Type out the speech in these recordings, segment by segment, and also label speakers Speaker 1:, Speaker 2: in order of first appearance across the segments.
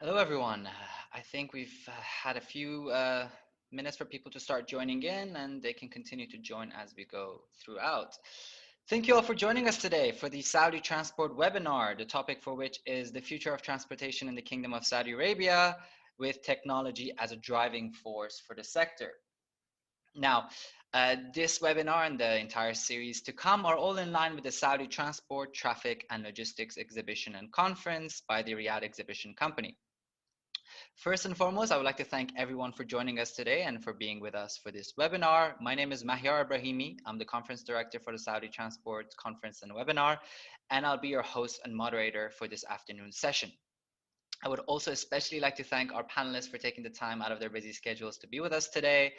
Speaker 1: Hello, everyone. I think we've had a few minutes for people to start joining in, and they can continue to join as we go throughout. Thank you all for joining us today for the Saudi Transport webinar, the topic for which is the future of transportation in the Kingdom of Saudi Arabia with technology as a driving force for the sector. Now, this webinar and the entire series to come are all in line with the Saudi Transport, Traffic and Logistics Exhibition and Conference by the Riyadh Exhibition Company. First and foremost, I would like to thank everyone for joining us today and for being with us for this webinar. My name is Mahyar Ibrahimi. I'm the conference director for the Saudi Transport Conference and Webinar, and I'll be your host and moderator for this afternoon session. I would also especially like to thank our panelists for taking the time out of their busy schedules to be with us today.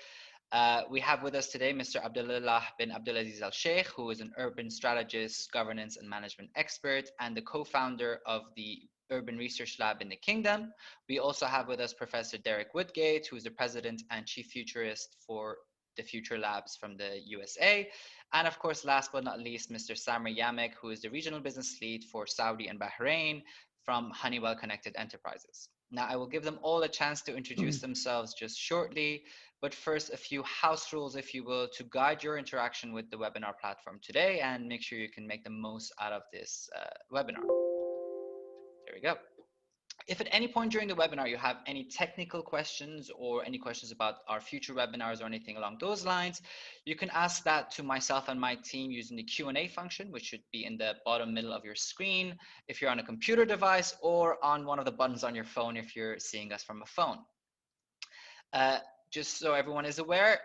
Speaker 1: We have with us today Mr. Abdullah bin Abdulaziz Al Sheikh, who is an urban strategist, governance and management expert, and the co-founder of the Urban Research Lab in the Kingdom. We also have with us Professor Derek Woodgate, who is the president and chief futurist for the Future Labs from the USA. And of course, last but not least, Mr. Samir Yamek, who is the regional business lead for Saudi and Bahrain from Honeywell Connected Enterprises. Now, I will give them all a chance to introduce themselves just shortly, but first, a few house rules, if you will, to guide your interaction with the webinar platform today and make sure you can make the most out of this webinar. There we go. If at any point during the webinar you have any technical questions or any questions about our future webinars or anything along those lines, you can ask that to myself and my team using the Q&A function, which should be in the bottom middle of your screen if you're on a computer device, or on one of the buttons on your phone if you're seeing us from a phone. Just so everyone is aware,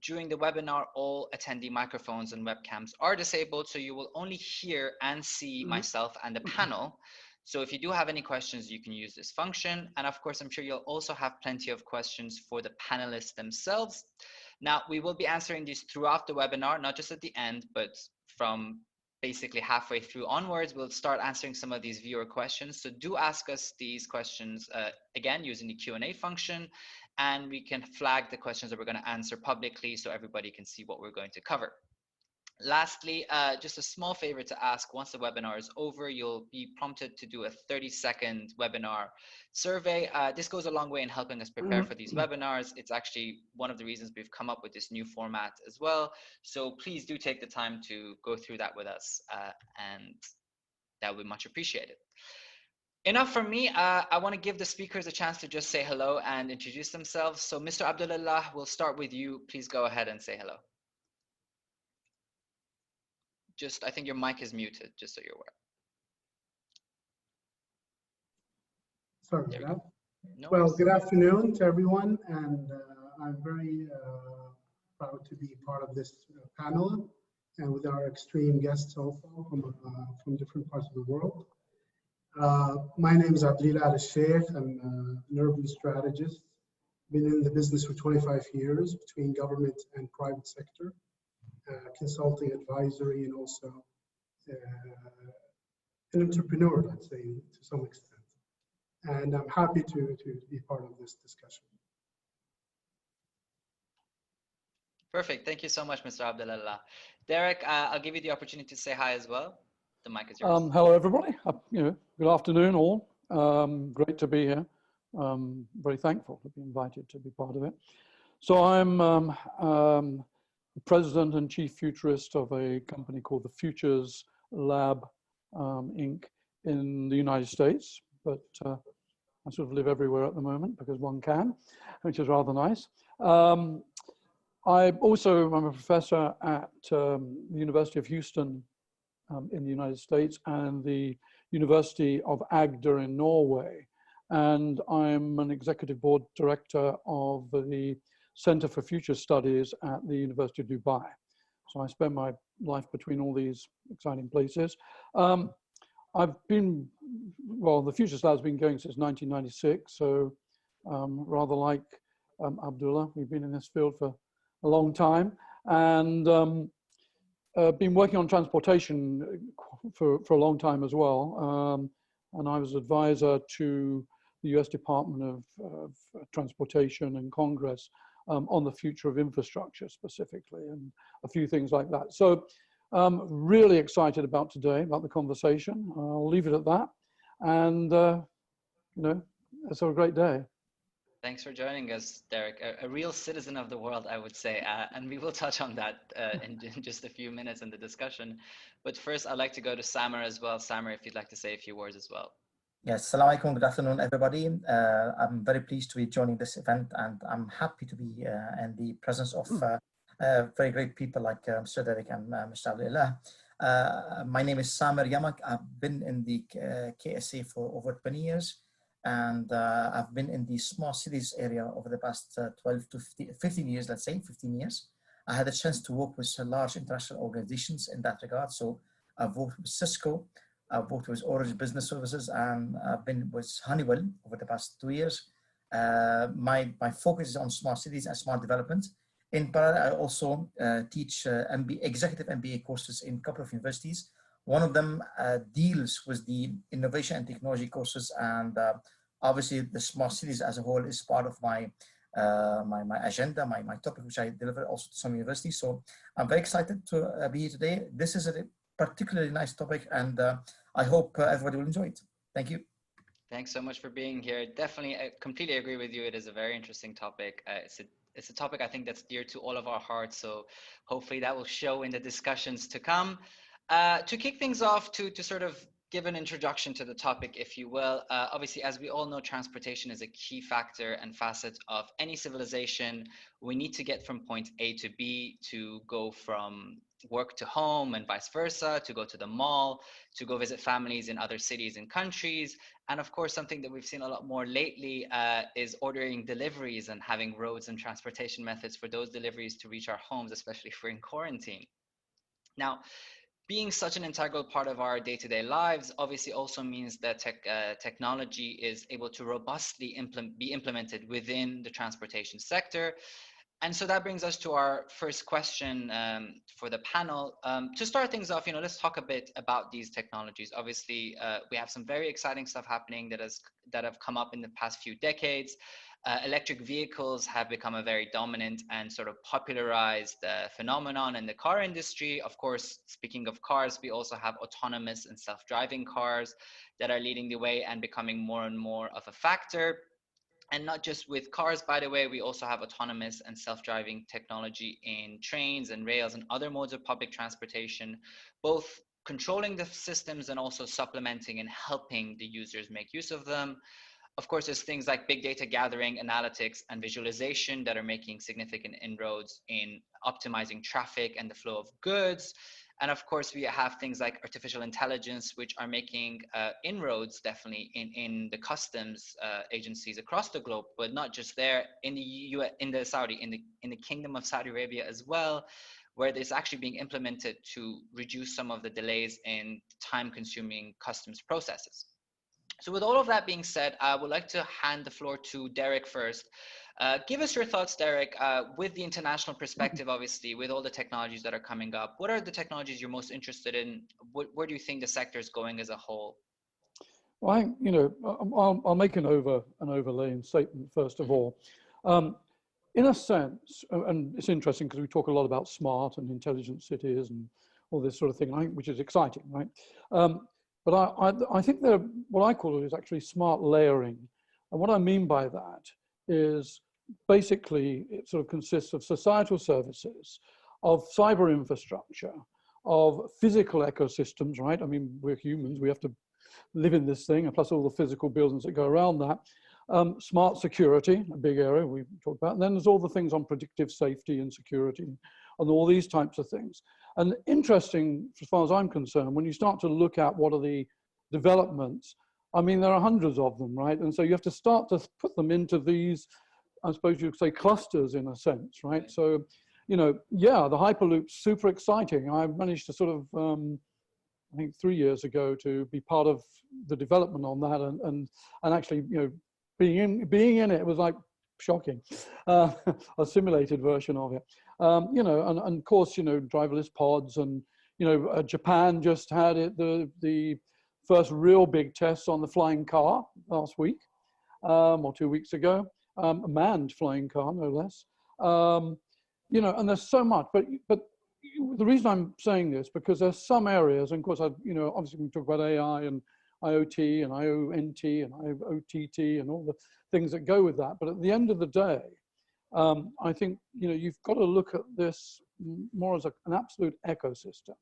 Speaker 1: during the webinar, all attendee microphones and webcams are disabled, so you will only hear and see myself and the panel. So if you do have any questions, you can use this function. And of course, I'm sure you'll also have plenty of questions for the panelists themselves. Now, we will be answering these throughout the webinar, not just at the end, but from basically halfway through onwards, we'll start answering some of these viewer questions. So do ask us these questions again using the Q&A function, and we can flag the questions that we're going to answer publicly so everybody can see what we're going to cover. Lastly, just a small favor to ask: once the webinar is over, you'll be prompted to do a 30-second webinar survey. This goes a long way in helping us prepare for these webinars. It's actually one of the reasons we've come up with this new format as well. So please do take the time to go through that with us, and that would be much appreciated. Enough from me. I want to give the speakers a chance to just say hello and introduce themselves. So Mr. Abdullah, we'll start with you. Please go ahead and say hello. I think your mic is muted, just so you're aware.
Speaker 2: Sorry about that. Well, good afternoon to everyone, and I'm very proud to be part of this panel, and with our extreme guests also from different parts of the world. My name is Abdullah Al Sheikh. I'm an urban strategist. Been in the business for 25 years between government and private sector. Consulting, advisory, and also an entrepreneur, let's say, to some extent. And I'm happy to be part of this discussion.
Speaker 1: Perfect. Thank you so much, Mr. Abdullah. Derek, I'll give you the opportunity to say hi as well. The mic is yours.
Speaker 3: Hello, everybody. Good afternoon, all. Great to be here. Very thankful to be invited to be part of it. So I'm president and chief futurist of a company called the Futures Lab, Inc. in the United States, but I sort of live everywhere at the moment because one can, which is rather nice. I'm a professor at the University of Houston in the United States and the University of Agder in Norway. And I'm an executive board director of the Center for Future Studies at the University of Dubai. So I spend my life between all these exciting places. I've been, well, the Future Lab's been going since 1996. So rather like Abdullah, we've been in this field for a long time, and been working on transportation for a long time as well. And I was advisor to the US Department of Transportation and Congress on the future of infrastructure specifically, and a few things like that. So really excited about today, about the conversation. I'll leave it at that. And It's a great day.
Speaker 1: Thanks for joining us, Derek. A real citizen of the world, I would say. And we will touch on that in just a few minutes in the discussion. But first, I'd like to go to Samer as well. Samer, if you'd like to say a few words as well.
Speaker 4: Yes, Assalamu alaikum, good afternoon, everybody. I'm very pleased to be joining this event, and I'm happy to be in the presence of very great people like Mr. Derek and Mr. Abdullah. My name is Samer Yamak. I've been in the KSA for over 20 years, and I've been in the smart cities area over the past 12 to 15 years, let's say 15 years. I had a chance to work with large international organizations in that regard. So I've worked with Cisco, I've worked with Orange Business Services, and I've been with Honeywell over the past 2 years. My focus is on smart cities and smart development. In parallel, I also teach executive MBA courses in a couple of universities. One of them deals with the innovation and technology courses, and obviously the smart cities as a whole is part of my my agenda, my topic, which I deliver also to some universities. So I'm very excited to be here today. This is a particularly nice topic, and I hope everybody will enjoy it. Thank you.
Speaker 1: Thanks so much for being here. Definitely, I completely agree with you. It is a very interesting topic. It's a topic I think that's dear to all of our hearts. So hopefully that will show in the discussions to come. To kick things off, to sort of give an introduction to the topic, if you will. Obviously, as we all know, transportation is a key factor and facet of any civilization. We need to get from point A to B, to go from work to home and vice versa, to go to the mall, to go visit families in other cities and countries. And of course, something that we've seen a lot more lately is ordering deliveries and having roads and transportation methods for those deliveries to reach our homes, especially if we're in quarantine. Now, being such an integral part of our day-to-day lives obviously also means that technology is able to robustly be implemented within the transportation sector. And so that brings us to our first question for the panel. To start things off, let's talk a bit about these technologies. Obviously, we have some very exciting stuff happening that have come up in the past few decades. Electric vehicles have become a very dominant and sort of popularized phenomenon in the car industry. Of course, speaking of cars, we also have autonomous and self-driving cars that are leading the way and becoming more and more of a factor. And not just with cars, by the way, we also have autonomous and self-driving technology in trains and rails and other modes of public transportation, both controlling the systems and also supplementing and helping the users make use of them. Of course, there's things like big data gathering, analytics, and visualization that are making significant inroads in optimizing traffic and the flow of goods. And of course, we have things like artificial intelligence, which are making inroads definitely in the customs agencies across the globe, but not just there, in the Kingdom of Saudi Arabia as well, where it's actually being implemented to reduce some of the delays in time-consuming customs processes. So with all of that being said, I would like to hand the floor to Derek first. Give us your thoughts, Derek, with the international perspective, obviously, with all the technologies that are coming up. What are the technologies you're most interested in? Where do you think the sector is going as a whole?
Speaker 3: Well, I'll make an overlaying statement first of all. In a sense, and it's interesting because we talk a lot about smart and intelligent cities and all this sort of thing, which is exciting, right? But I think what I call it is actually smart layering. And what I mean by that is basically it sort of consists of societal services, of cyber infrastructure, of physical ecosystems, right? I mean, we're humans, we have to live in this thing, and plus all the physical buildings that go around that. Smart security, a big area we talked about. And then there's all the things on predictive safety and security and all these types of things. And interesting, as far as I'm concerned, when you start to look at what are the developments, I mean, there are hundreds of them, right? And so you have to start to put them into these, I suppose you could say, clusters in a sense, right? So, yeah, the Hyperloop's super exciting. I managed to sort of, I think 3 years ago, to be part of the development on that, and actually, being in it was like shocking, a simulated version of it. And of course, driverless pods, and Japan just had the first real big tests on the flying car last week, or 2 weeks ago, a manned flying car, no less. And there's so much, but the reason I'm saying this, because there's some areas, and of course, obviously we talk about AI and IoT and IONT and IOTT and all the things that go with that. But at the end of the day, I think, you know, you've got to look at this more as an absolute ecosystem.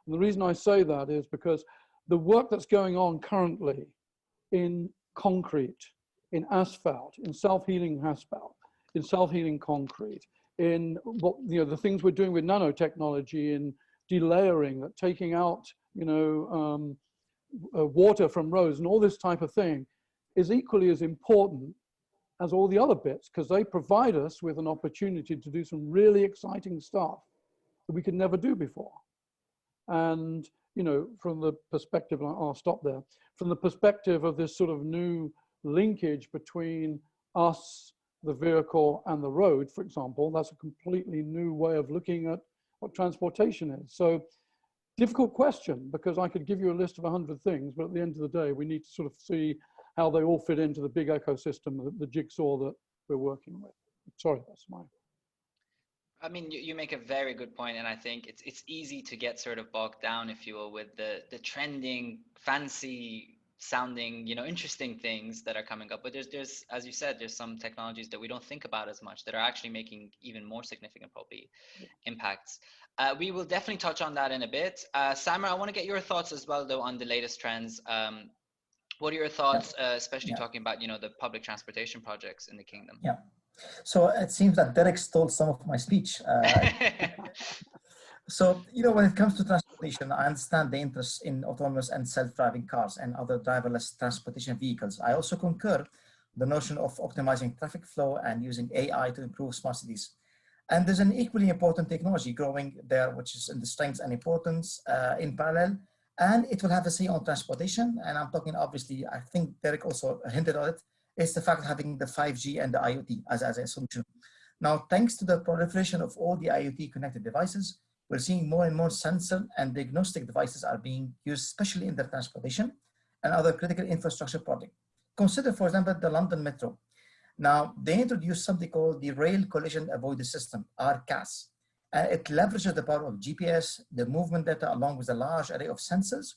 Speaker 3: And the reason I say that is because the work that's going on currently in concrete, in asphalt, in self-healing asphalt, in self-healing concrete, in what, you know, the things we're doing with nanotechnology, in delayering, that taking out, you know, water from roads and all this type of thing is equally as important as all the other bits, because they provide us with an opportunity to do some really exciting stuff that we could never do before. And, you know, from the perspective, I'll stop there, from the perspective of this sort of new linkage between us, the vehicle, and the road, for example, that's a completely new way of looking at what transportation is. So, difficult question, because I could give you a list of 100 things, but at the end of the day, we need to sort of see how they all fit into the big ecosystem, the jigsaw that we're working with. Sorry, that's mine.
Speaker 1: I mean, you make a very good point, and I think it's easy to get sort of bogged down, if you will, with the trending, fancy sounding, you know, interesting things that are coming up. But there's, as you said, there's some technologies that we don't think about as much that are actually making even more significant, probably, impacts. We will definitely touch on that in a bit. Samer, I want to get your thoughts as well, though, on the latest trends. What are your thoughts, especially talking about, you know, the public transportation projects in the kingdom?
Speaker 4: Yeah. So it seems that Derek stole some of my speech. So, you know, when it comes to transportation, I understand the interest in autonomous and self-driving cars and other driverless transportation vehicles. I also concur the notion of optimizing traffic flow and using AI to improve smart cities. And there's an equally important technology growing there, which is in the strength and importance in parallel. And it will have a say on transportation. And I'm talking, obviously, I think Derek also hinted on it, is the fact of having the 5G and the IoT as a solution. Now, thanks to the proliferation of all the IoT connected devices, we're seeing more and more sensor and diagnostic devices are being used, especially in the transportation and other critical infrastructure projects. Consider, for example, the London Metro. Now, they introduced something called the Rail Collision Avoidance System, RCAS. It leverages the power of GPS, the movement data, along with a large array of sensors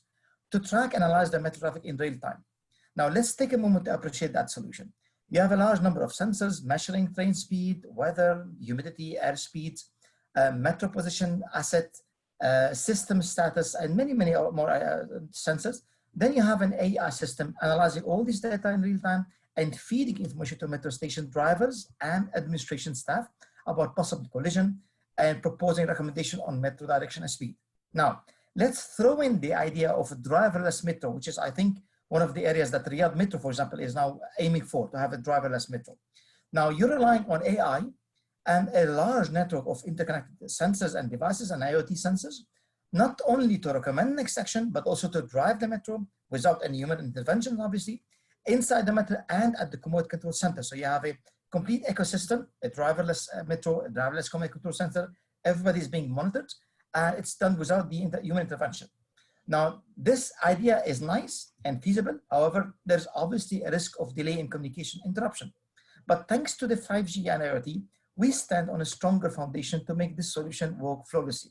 Speaker 4: to track and analyze the metro traffic in real time. Now, let's take a moment to appreciate that solution. You have a large number of sensors measuring train speed, weather, humidity, airspeed, metro position, asset, system status, and many more sensors. Then you have an AI system analyzing all this data in real time and feeding information to metro station drivers and administration staff about possible collision and proposing recommendation on metro direction and speed. Now, let's throw in the idea of a driverless metro, which is, I think, one of the areas that Riyadh Metro, for example, is now aiming for, to have a driverless metro. Now, you're relying on AI and a large network of interconnected sensors and devices and IoT sensors, not only to recommend next action, but also to drive the metro without any human intervention, obviously, inside the metro and at the command control center. So you have a complete ecosystem, a driverless metro, a driverless command control center, everybody's being monitored, and it's done without the human intervention. Now, this idea is nice and feasible. However, there's obviously a risk of delay in communication interruption. But thanks to the 5G and IoT, we stand on a stronger foundation to make this solution work flawlessly.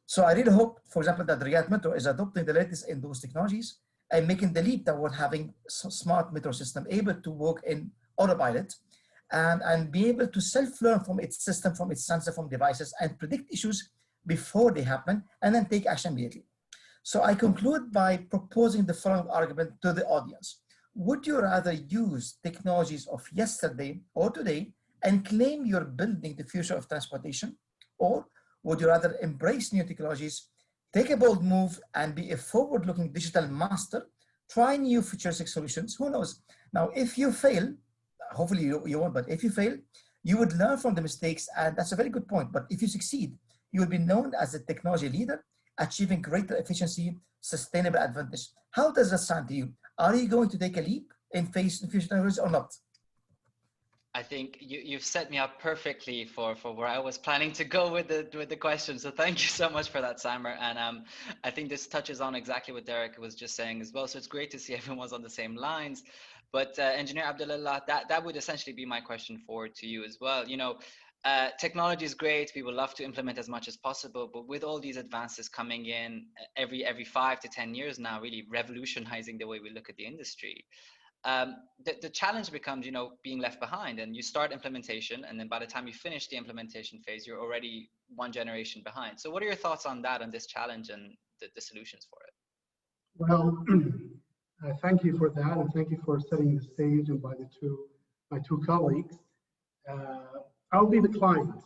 Speaker 4: So I really hope, for example, that Riyadh Metro is adopting the latest in those technologies and making the leap toward having smart metro system able to work in autopilot and be able to self-learn from its system, from its sensor, from devices, and predict issues before they happen, and then take action immediately. So I conclude by proposing the following argument to the audience. Would you rather use technologies of yesterday or today and claim you're building the future of transportation? Or would you rather embrace new technologies, take a bold move, and be a forward-looking digital master, try new futuristic solutions? Who knows? Now, if you fail, hopefully you won't, but if you fail, you would learn from the mistakes, and that's a very good point. But if you succeed, you will be known as a technology leader, achieving greater efficiency, sustainable advantage. How does that sound to you? Are you going to take a leap in face in future technologies or not?
Speaker 1: I think you've set me up perfectly for where I was planning to go with the question. So thank you so much for that, Samer. And I think this touches on exactly what Derek was just saying as well. So it's great to see everyone's on the same lines. But Engineer Abdullah, that would essentially be my question forward to you as well. You know, technology is great. We would love to implement as much as possible, but with all these advances coming in every 5 to 10 years now, really revolutionizing the way we look at the industry, the challenge becomes, being left behind. And you start implementation, and then by the time you finish the implementation phase, you're already one generation behind. So what are your thoughts on that, on this challenge and the solutions for it?
Speaker 2: Well, thank you for that, and thank you for setting the stage, and by my two colleagues. I'll be the client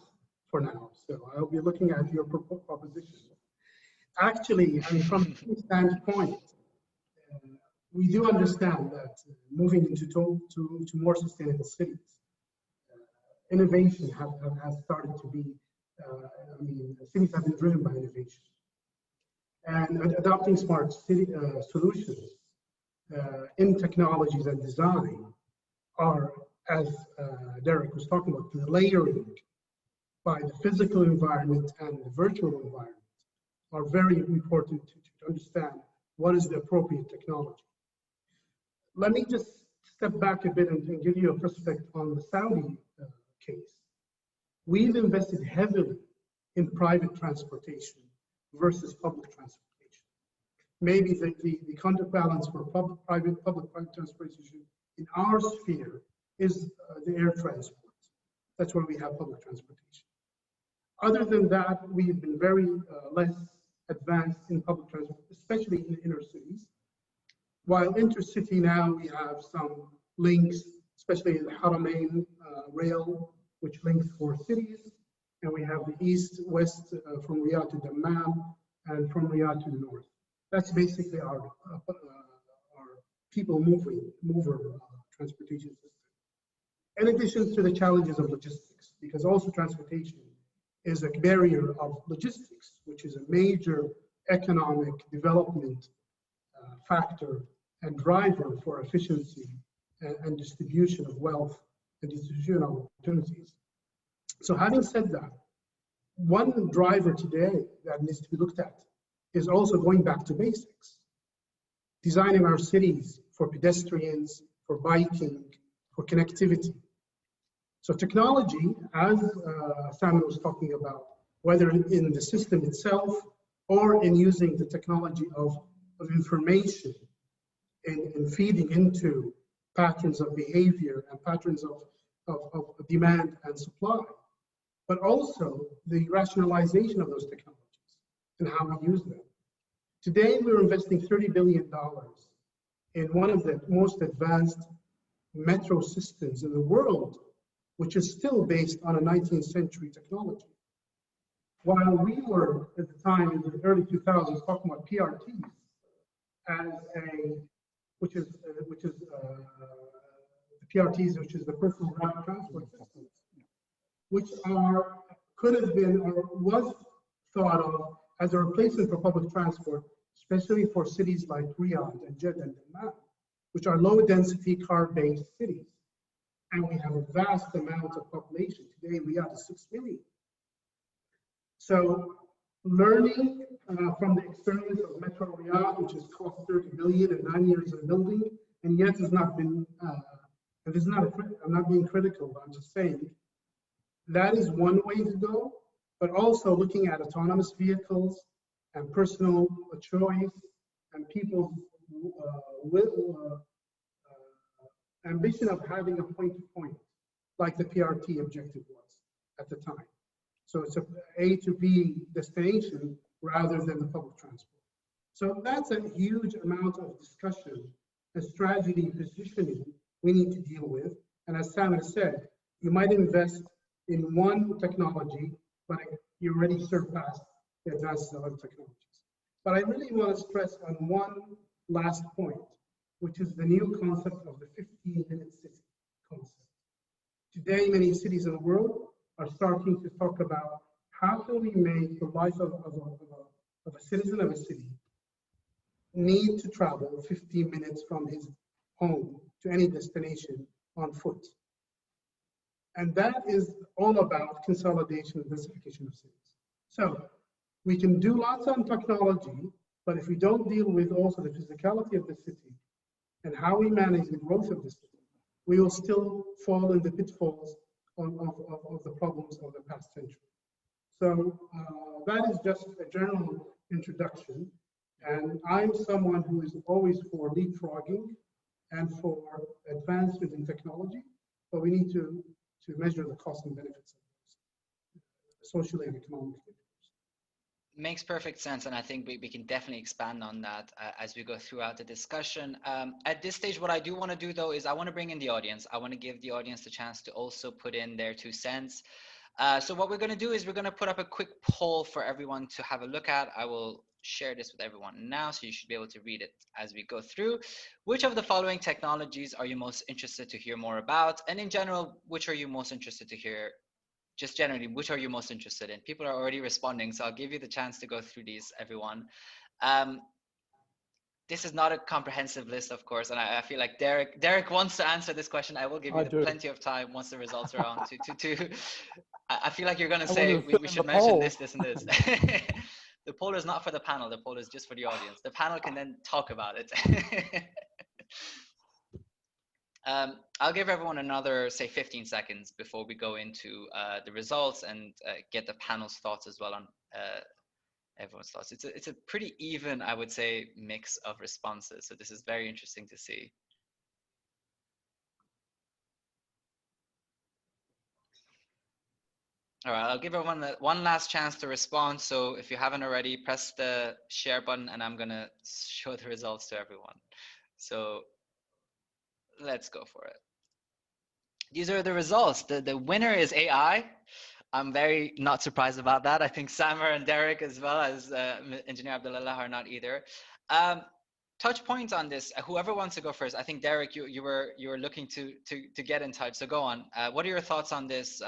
Speaker 2: for now, so I'll be looking at your proposition. Actually, I mean, from a standpoint, we do understand that moving into more sustainable cities, innovation has started to be, cities have been driven by innovation. And adopting smart city solutions in technologies and design are, as Derek was talking about, the layering by the physical environment and the virtual environment are very important to understand what is the appropriate technology. Let me just step back a bit and give you a perspective on the Saudi case. We've invested heavily in private transportation versus public transportation. Maybe the counterbalance for public transportation in our sphere is the air transport. That's where we have public transportation. Other than that, we've been very less advanced in public transport, especially in inner cities. While intercity now, we have some links, especially in the Haramain rail, which links 4 cities. And we have the east-west from Riyadh to Dammam and from Riyadh to the north. That's basically our people mover transportation system. In addition to the challenges of logistics, because also transportation is a barrier of logistics, which is a major economic development factor and driver for efficiency and distribution of wealth and distribution of opportunities. So having said that, one driver today that needs to be looked at is also going back to basics. Designing our cities for pedestrians, for biking, for connectivity. So technology, as Samuel was talking about, whether in the system itself or in using the technology of information in feeding into patterns of behavior and patterns of demand and supply, but also the rationalization of those technologies and how we use them. Today, we're investing $30 billion in one of the most advanced metro systems in the world, which is still based on a 19th century technology. While we were, at the time in the early 2000s, talking about PRTs as which is the PRTs, which is the personal rapid transport systems, which could have been or was thought of as a replacement for public transport, especially for cities like Riyadh and Jeddah and Dammam, which are low-density car-based cities. And we have a vast amount of population. Today, Riyadh is 6 million. So learning from the experience of Metro Riyadh, which has cost 30 billion in 9 years of building, and yet has not been, and this is not I'm not being critical, but I'm just saying, that is one way to go, but also looking at autonomous vehicles and personal choice and people's ambition of having a point-to-point, like the PRT objective was at the time. So it's a A to B destination rather than the public transport. So that's a huge amount of discussion and strategy positioning we need to deal with. And as Sam has said, you might invest in one technology, but you already surpassed the advances of other technologies. But I really want to stress on one last point, which is the new concept of the 15-minute city concept. Today, many cities in the world are starting to talk about how can we make the life of a citizen of a city need to travel 15 minutes from his home to any destination on foot. And that is all about consolidation and densification of cities. So we can do lots on technology, but if we don't deal with also the physicality of the city and how we manage the growth of the city, we will still fall in the pitfalls of the problems of the past century. So that is just a general introduction. And I'm someone who is always for leapfrogging and for advancement in technology, but we need to measure the costs and benefits of those, socially and economically.
Speaker 1: Makes perfect sense, and I think we can definitely expand on that as we go throughout the discussion. At this stage, what I do want to do, though, is I want to bring in the audience. I want to give the audience the chance to also put in their 2 cents. So what we're going to do is we're going to put up a quick poll for everyone to have a look at. I will share this with everyone now, so you should be able to read it as we go through. Which of the following technologies are you most interested to hear more about? And in general, which are you most interested to hear? Just generally, which are you most interested in? People are already responding, so I'll give you the chance to go through these, everyone. This is not a comprehensive list, of course, and I feel like Derek wants to answer this question. I will give you plenty of time once the results are on to I feel like you're going to say we should mention this, and this. The poll is not for the panel. The poll is just for the audience. The panel can then talk about it. I'll give everyone another, say, 15 seconds before we go into the results and get the panel's thoughts as well on everyone's thoughts. It's a pretty even, I would say, mix of responses. So this is very interesting to see. All right, I'll give everyone one last chance to respond. So if you haven't already, press the share button and I'm gonna show the results to everyone. So let's go for it. These are the results. The winner is AI. I'm very not surprised about that. I think Samer and Derek, as well as Engineer Abdullah, are not either. Touch points on this. Whoever wants to go first. I think Derek, you were looking to get in touch. So go on. What are your thoughts on this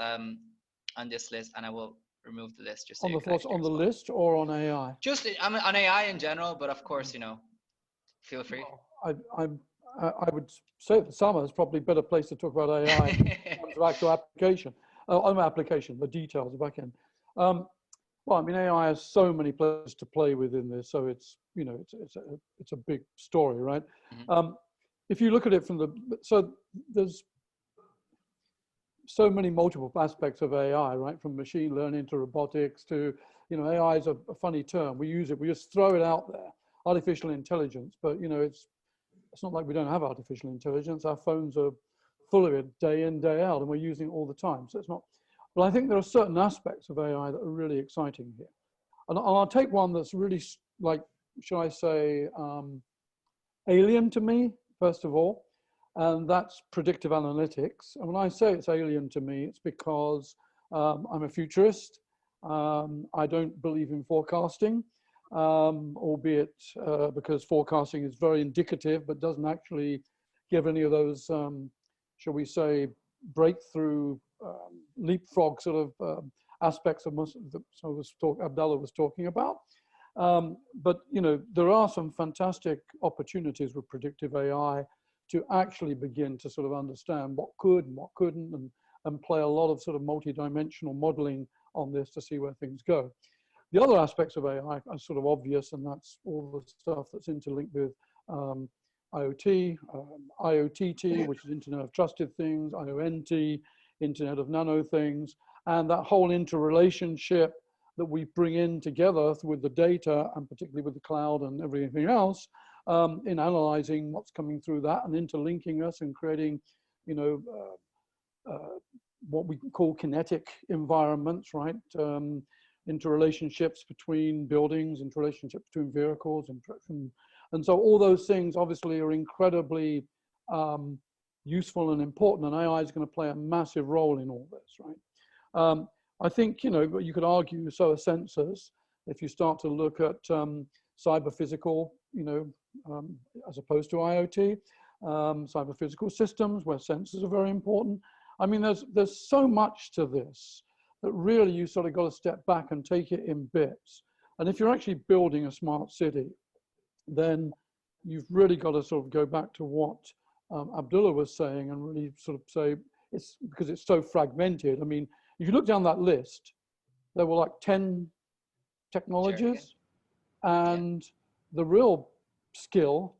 Speaker 1: list? And I will remove the list just so
Speaker 3: on the thoughts on the list or on AI.
Speaker 1: Just on AI in general, but of course, you know, feel free.
Speaker 3: Well, I would say that Samer is probably a better place to talk about AI in terms of actual application. On application, the details of backend. Well, I mean, AI has so many places to play within this, so it's, you know, it's a big story, right? Mm-hmm. If you look at it from so there's so many multiple aspects of AI, right? From machine learning to robotics to, you know, AI is a funny term. We use it, we just throw it out there, artificial intelligence, but you know, it's not like we don't have artificial intelligence. Our phones are full of it day in, day out, and we're using it all the time. So it's not, but I think there are certain aspects of AI that are really exciting here. And I'll take one that's really, like, shall I say, alien to me, first of all, and that's predictive analytics. And when I say it's alien to me, it's because I'm a futurist. I don't believe in forecasting, albeit because forecasting is very indicative, but doesn't actually give any of those, shall we say, breakthrough, leapfrog sort of aspects of Abdullah was talking about. But you know, there are some fantastic opportunities with predictive AI to actually begin to sort of understand what could and what couldn't, and play a lot of sort of multi-dimensional modeling on this to see where things go. The other aspects of AI are sort of obvious, and that's all the stuff that's interlinked with IoT, IoTT, which is Internet of Trusted Things, IONT, Internet of Nano Things, and that whole interrelationship that we bring in together with the data, and particularly with the cloud and everything else, in analyzing what's coming through that and interlinking us and creating, you know, what we call kinetic environments, right? Interrelationships between buildings, interrelationships between vehicles, and so all those things obviously are incredibly useful and important, and AI is going to play a massive role in all this, right? I think, you know, you could argue so are sensors. If you start to look at cyber physical, you know, as opposed to IoT, cyber physical systems where sensors are very important. I mean, there's so much to this that really you sort of got to step back and take it in bits. And if you're actually building a smart city, then you've really got to sort of go back to what Abdullah was saying and really sort of say, it's because it's so fragmented. I mean, if you look down that list, there were like 10 technologies, and the real skill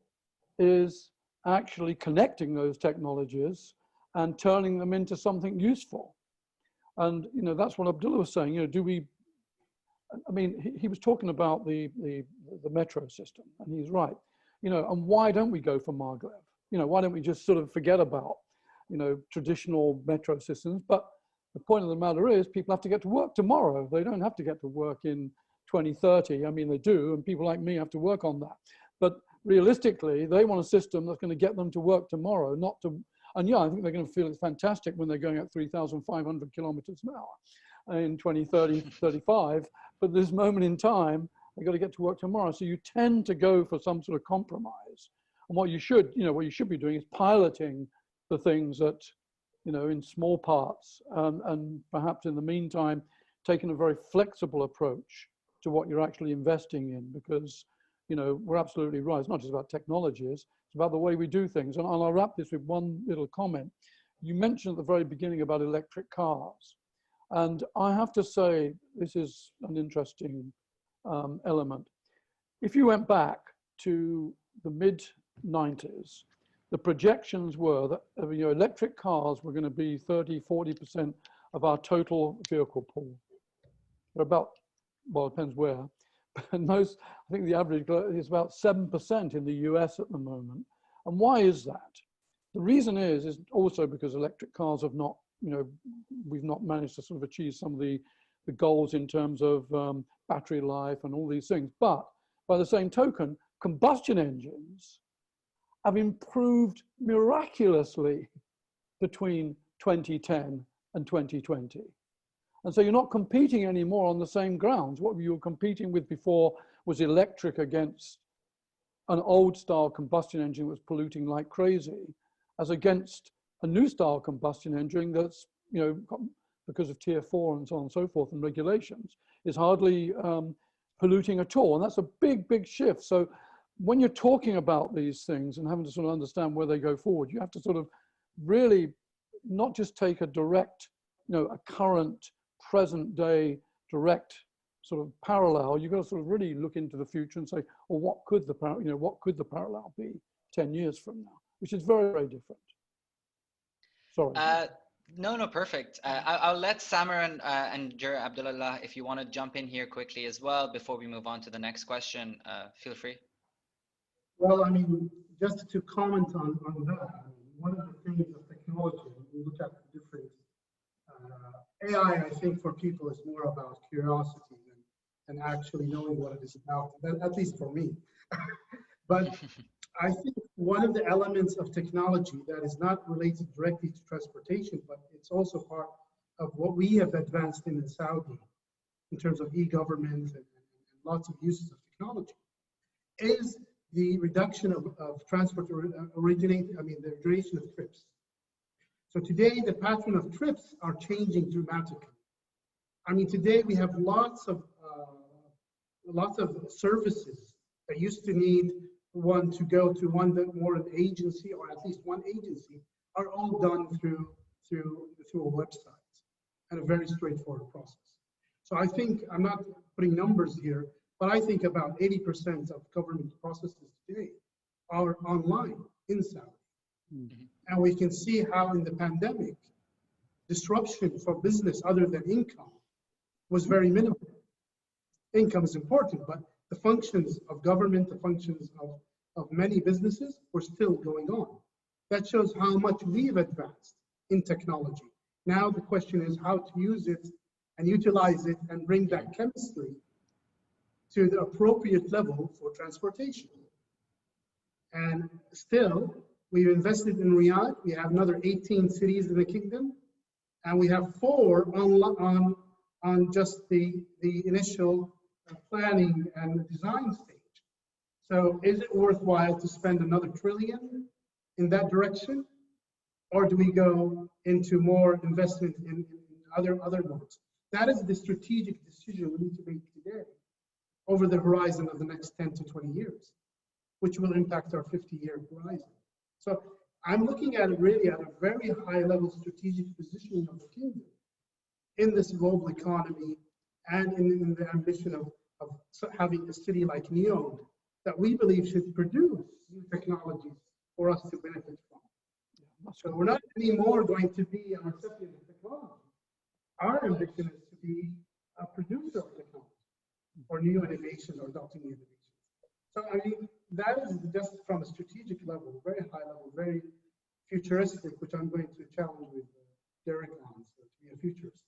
Speaker 3: is actually connecting those technologies and turning them into something useful. And, you know, that's what Abdullah was saying, you know, do we, I mean, he was talking about the metro system, and he's right, you know, and why don't we go for maglev? You know, why don't we just sort of forget about, you know, traditional metro systems? But the point of the matter is people have to get to work tomorrow. They don't have to get to work in 2030. I mean, they do, and people like me have to work on that. But realistically, they want a system that's going to get them to work tomorrow, not to, and yeah, I think they're going to feel it's fantastic when they're going at 3,500 kilometers an hour in 2030, 35. But this moment in time, they've got to get to work tomorrow. So you tend to go for some sort of compromise. And what you should, you know, what you should be doing is piloting the things that, you know, in small parts, and perhaps in the meantime, taking a very flexible approach to what you're actually investing in, because, you know, we're absolutely right. It's not just about technologies, it's about the way we do things. And I'll wrap this with one little comment. You mentioned at the very beginning about electric cars. And I have to say, this is an interesting element. If you went back to the mid-90s, the projections were that, you know, electric cars were going to be 30, 40% of our total vehicle pool. They're about, well, it depends where, but most, I think the average is about 7% in the US at the moment. And why is that? The reason is also because electric cars have not, you know, we've not managed to sort of achieve some of the goals in terms of battery life and all these things. But by the same token, combustion engines have improved miraculously between 2010 and 2020. And so you're not competing anymore on the same grounds. What you were competing with before was electric against an old style combustion engine that was polluting like crazy, as against a new style combustion engine that's, you know, because of tier 4 and so on and so forth and regulations, is hardly polluting at all. And that's a big, big shift. So when you're talking about these things and having to sort of understand where they go forward, you have to sort of really not just take a direct, you know, a current, present day direct sort of parallel. You've got to sort of really look into the future and say, well, what could the parallel be 10 years from now, which is very, very different. Sorry.
Speaker 1: No, perfect. I'll let Samer and Abdullah, if you want to jump in here quickly as well before we move on to the next question, feel free.
Speaker 2: Well, I mean, just to comment on that, one of the things of technology, when we look at the different AI, I think for people is more about curiosity than actually knowing what it is about, at least for me. But I think one of the elements of technology that is not related directly to transportation, but it's also part of what we have advanced in Saudi in terms of e-government and lots of uses of technology, is the reduction of transport the duration of trips. So today, the pattern of trips are changing dramatically. I mean, today we have lots of services that used to need one to go to one more an agency, or at least one agency, are all done through a website and a very straightforward process. So I think, I'm not putting numbers here, but I think about 80% of government processes today are online in Saudi. Mm-hmm. And we can see how in the pandemic, disruption for business other than income was very minimal. Income is important, but the functions of government, the functions of many businesses were still going on. That shows how much we've advanced in technology. Now the question is how to use it and utilize it and bring that chemistry to the appropriate level for transportation. And still, we've invested in Riyadh. We have another 18 cities in the kingdom, and we have 4 on just the initial planning and design stage. So is it worthwhile to spend another $1 trillion in that direction? Or do we go into more investment in other modes? That is the strategic decision we need to make today over the horizon of the next 10 to 20 years, which will impact our 50-year horizon. So I'm looking at it really at a very high level strategic positioning of the kingdom in this global economy and in the ambition of having a city like NEOM that we believe should produce new technologies for us to benefit from. So we're not anymore going to be a recipient of technology. our ambition is to be a producer of technology or new innovations or adopting new innovations. So I mean, that is just from a strategic level, very high level, very futuristic, which I'm going to challenge with Derek on, so to be a futurist.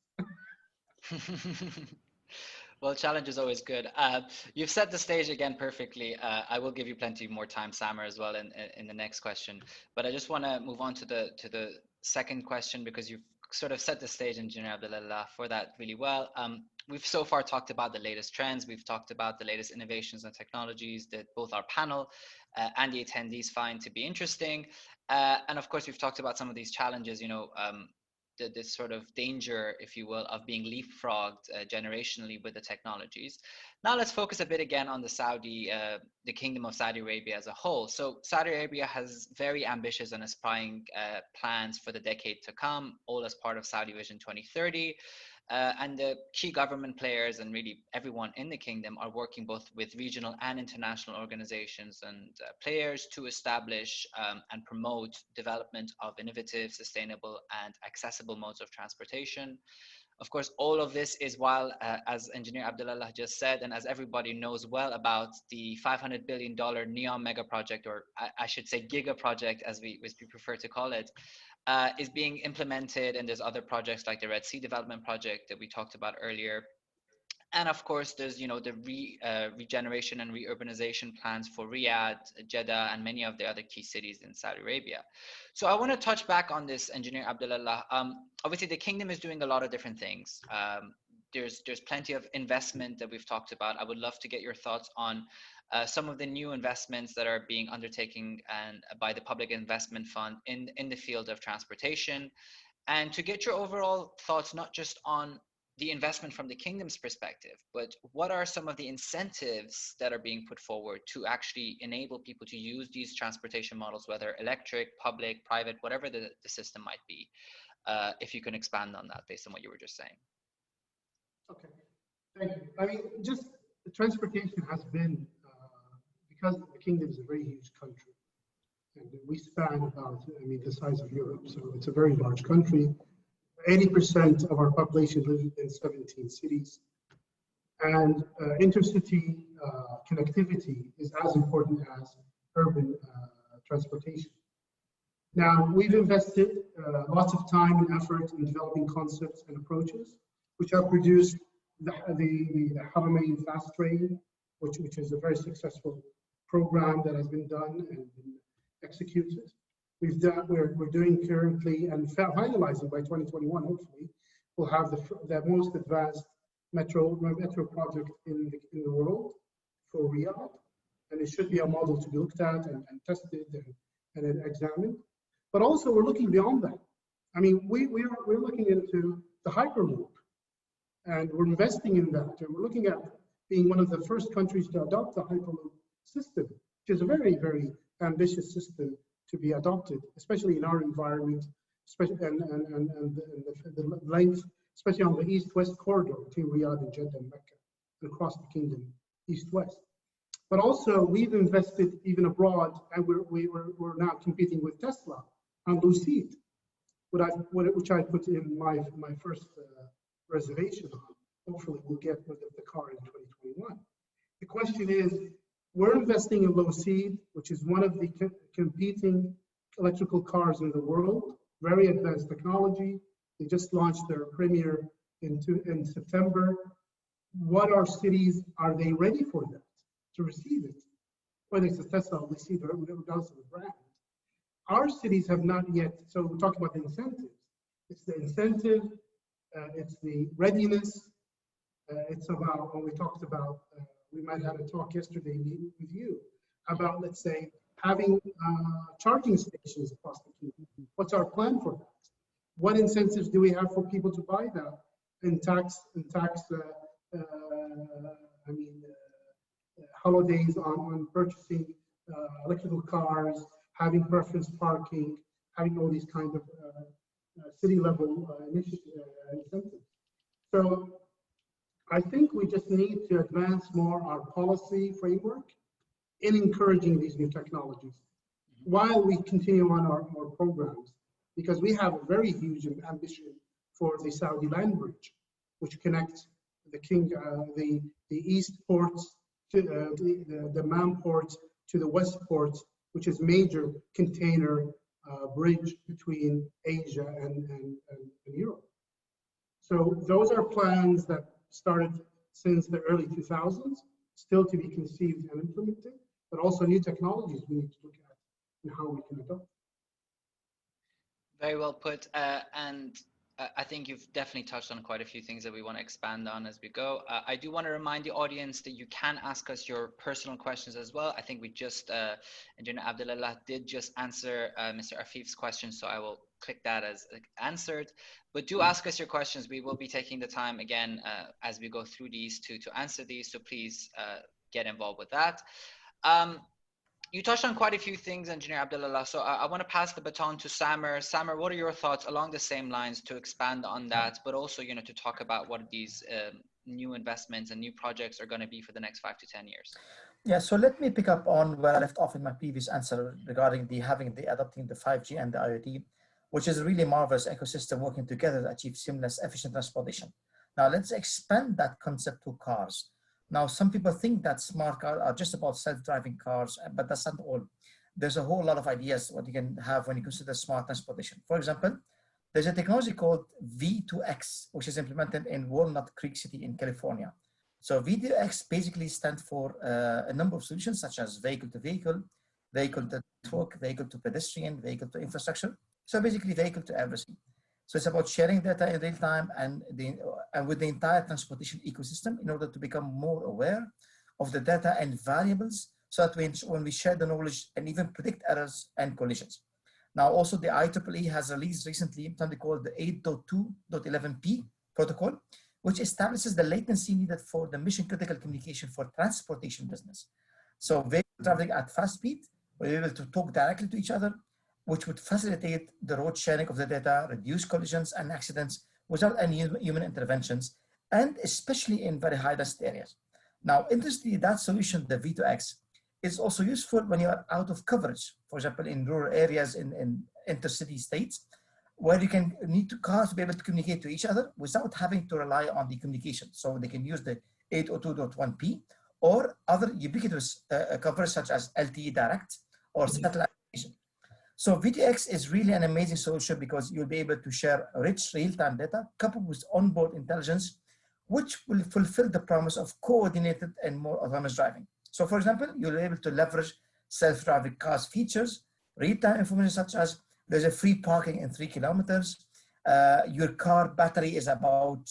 Speaker 1: Well, challenge is always good. You've set the stage again perfectly. I will give you plenty more time, Samer, as well in the next question. But I just want to move on to the second question, because you've sort of set the stage, Engineer Abdullah, for that really well. We've so far talked about the latest trends. We've talked about the latest innovations and technologies that both our panel and the attendees find to be interesting. And of course, we've talked about some of these challenges, this sort of danger, if you will, of being leapfrogged generationally with the technologies. Now let's focus a bit again on the Kingdom of Saudi Arabia as a whole. So Saudi Arabia has very ambitious and aspiring plans for the decade to come, all as part of Saudi Vision 2030. And the key government players and really everyone in the kingdom are working both with regional and international organizations and players to establish and promote development of innovative, sustainable, and accessible modes of transportation. Of course, all of this is while, as Engineer Abdullah just said, and as everybody knows well about the $500 billion NEOM mega project, or I should say giga project, as we prefer to call it, is being implemented. And there's other projects like the Red Sea Development Project that we talked about earlier. And of course, there's the regeneration and reurbanization plans for Riyadh, Jeddah, and many of the other key cities in Saudi Arabia. So I want to touch back on this, Engineer Abdullah. Obviously, the kingdom is doing a lot of different things. There's plenty of investment that we've talked about. I would love to get your thoughts on some of the new investments that are being undertaken and by the Public Investment Fund in the field of transportation, and to get your overall thoughts not just on the investment from the kingdom's perspective, but what are some of the incentives that are being put forward to actually enable people to use these transportation models, whether electric, public, private, whatever the system might be, if you can expand on that based on what you were just saying.
Speaker 2: Okay, thank you. I mean, just transportation has been, because the kingdom is a very huge country, and we span about, the size of Europe, so it's a very large country. 80% of our population lives in 17 cities, and intercity connectivity is as important as urban transportation. Now, we've invested lots of time and effort in developing concepts and approaches, which have produced the Haramain Fast Train, which is a very successful program that has been done and been executed. We're doing currently and finalizing by 2021, hopefully, we'll have the most advanced metro project in the world for Riyadh, and it should be a model to be looked at and tested and then examined. But also we're looking beyond that. I mean, we're looking into the Hyperloop, and we're investing in that, and we're looking at being one of the first countries to adopt the Hyperloop system, which is a very, very ambitious system to be adopted, especially in our environment, especially and the length, especially on the east-west corridor between Riyadh and Jeddah and Mecca, and across the kingdom, east-west. But also, we've invested even abroad, and we're now competing with Tesla on Lucid, which I put in my first reservation on. Hopefully, we'll get rid of the car in 2021. The question is, we're investing in Lucid, which is one of the competing electrical cars in the world, very advanced technology. They just launched their premiere in September. What are cities, are they ready for that, to receive it? Whether it's a Tesla or Lucid, or regardless of the brand. Our cities have not yet, so we're talking about the incentives. It's the incentive, it's the readiness, it's about, when we talked about, we might have a talk yesterday with you about, let's say, having charging stations across the kingdom. What's our plan for that? What incentives do we have for people to buy that? Holidays on purchasing electrical cars, having preference parking, having all these kind of city level incentives. So I think we just need to advance more our policy framework in encouraging these new technologies while we continue on our programs, because we have a very huge ambition for the Saudi land bridge, which connects the east ports to the Mam port to the west port, which is major container bridge between Asia and Europe. So those are plans that started since the early 2000s, still to be conceived and implemented, but also new technologies we need to look at and how we can adopt.
Speaker 1: Very well put. And I think you've definitely touched on quite a few things that we want to expand on as we go. I do want to remind the audience that you can ask us your personal questions as well. I think we just, Engineer Abdullah did just answer Mr. Afif's question, so I will click that as answered. But do ask us your questions. We will be taking the time again as we go through these to answer these, so please get involved with that. You touched on quite a few things, Engineer Abdullah. So I want to pass the baton to Samer. Samer, what are your thoughts along the same lines to expand on that, but also, you know, to talk about what these new investments and new projects are going to be for the next 5 to 10 years?
Speaker 4: Yeah, so let me pick up on where I left off in my previous answer regarding adopting the 5G and the IoT, which is a really marvelous ecosystem working together to achieve seamless, efficient transportation. Now let's expand that concept to cars. Now, some people think that smart cars are just about self-driving cars, but that's not all. There's a whole lot of ideas what you can have when you consider smart transportation. For example, there's a technology called V2X, which is implemented in Walnut Creek City in California. So V2X basically stands for a number of solutions such as vehicle to vehicle, vehicle to network, vehicle to pedestrian, vehicle to infrastructure. So basically vehicle to everything. So it's about sharing data in real time and with the entire transportation ecosystem in order to become more aware of the data and variables, so that when we share the knowledge and even predict errors and collisions. Now, also the IEEE has released recently something called the 8.2.11p protocol, which establishes the latency needed for the mission critical communication for transportation business. So vehicle traveling at fast speed will be able to talk directly to each other, which would facilitate the road sharing of the data, reduce collisions and accidents without any human interventions, and especially in very high density areas. Now, interestingly, that solution, the V2X, is also useful when you are out of coverage. For example, in rural areas in intercity states, where you can need cars to be able to communicate to each other without having to rely on the communication. So they can use the 802.1p or other ubiquitous coverage such as LTE Direct or satellite communication. So V2X is really an amazing solution because you'll be able to share rich real-time data coupled with onboard intelligence, which will fulfill the promise of coordinated and more autonomous driving. So for example, you'll be able to leverage self-driving cars features, real-time information such as there's a free parking in 3 kilometers, your car battery is about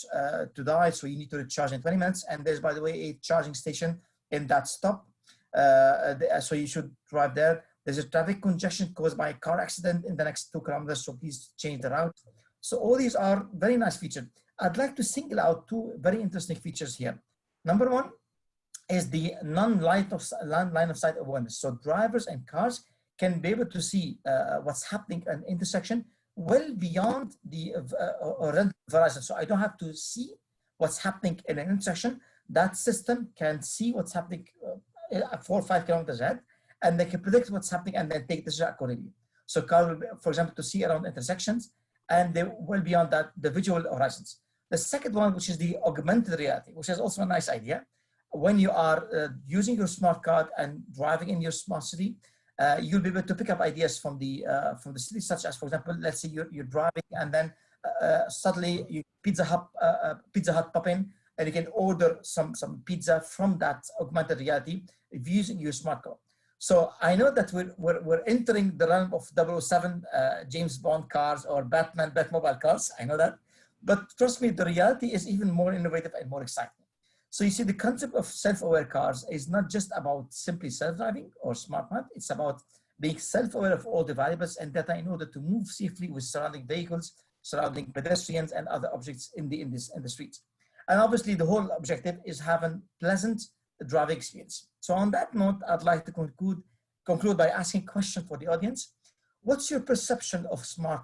Speaker 4: to die, so you need to recharge in 20 minutes. And there's, by the way, a charging station in that stop. So you should drive there. There's a traffic congestion caused by a car accident in the next 2 kilometers, so please change the route. So all these are very nice features. I'd like to single out 2 very interesting features here. Number one is the non-line of sight awareness. So drivers and cars can be able to see what's happening at an intersection well beyond the horizon. So I don't have to see what's happening in an intersection. That system can see what's happening 4 or 5 kilometers ahead, and they can predict what's happening and then take decisions accordingly. So car will be, for example, to see around intersections, and they well beyond that, the visual horizons. The second one, which is the augmented reality, which is also a nice idea. When you are using your smart card and driving in your smart city, you'll be able to pick up ideas from the city, such as, for example, let's say you're driving and then suddenly you Pizza Hut pop in, and you can order some pizza from that augmented reality using your smart card. So I know that we're entering the realm of 007 James Bond cars or Batmobile cars. I know that, but trust me, the reality is even more innovative and more exciting. So you see, the concept of self-aware cars is not just about simply self-driving or smart map. It's about being self-aware of all the variables and data in order to move safely with surrounding vehicles, surrounding pedestrians and other objects in the streets. And obviously, the whole objective is having pleasant driving experience. So on that note, I'd like to conclude by asking a question for the audience. What's your perception of smart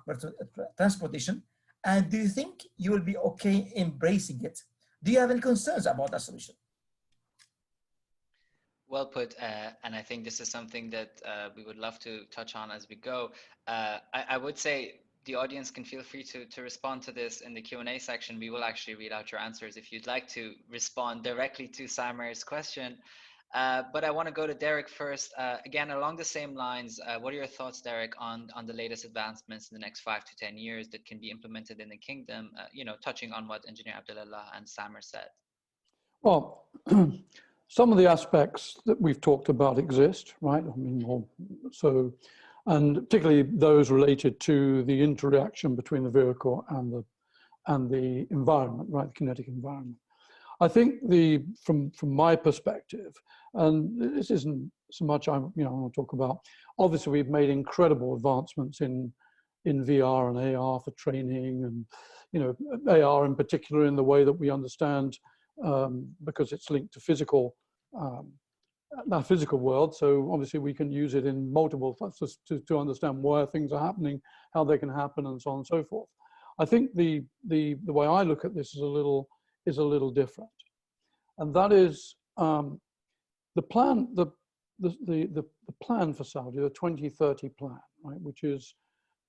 Speaker 4: transportation? And do you think you will be okay embracing it? Do you have any concerns about that solution?
Speaker 1: Well put, and I think this is something that we would love to touch on as we go. I would say the audience can feel free to respond to this in the Q&A section. We will actually read out your answers if you'd like to respond directly to Samer's question. But I want to go to Derek first. Again, along the same lines, what are your thoughts, Derek, on the latest advancements in the next 5 to 10 years that can be implemented in the kingdom, touching on what Engineer Abdullah and Samer said?
Speaker 3: Well, some of the aspects that we've talked about exist, right? I mean, and particularly those related to the interaction between the vehicle and the environment, right? The kinetic environment. I think from my perspective, and this isn't so much I want to talk about. Obviously, we've made incredible advancements in VR and AR for training, and AR in particular in the way that we understand, because it's linked to physical. Our physical world, so obviously we can use it in multiple to understand where things are happening, how they can happen, and so on and so forth. I think the way I look at this is a little different, and that is the plan for Saudi, the 2030 plan, right, which is,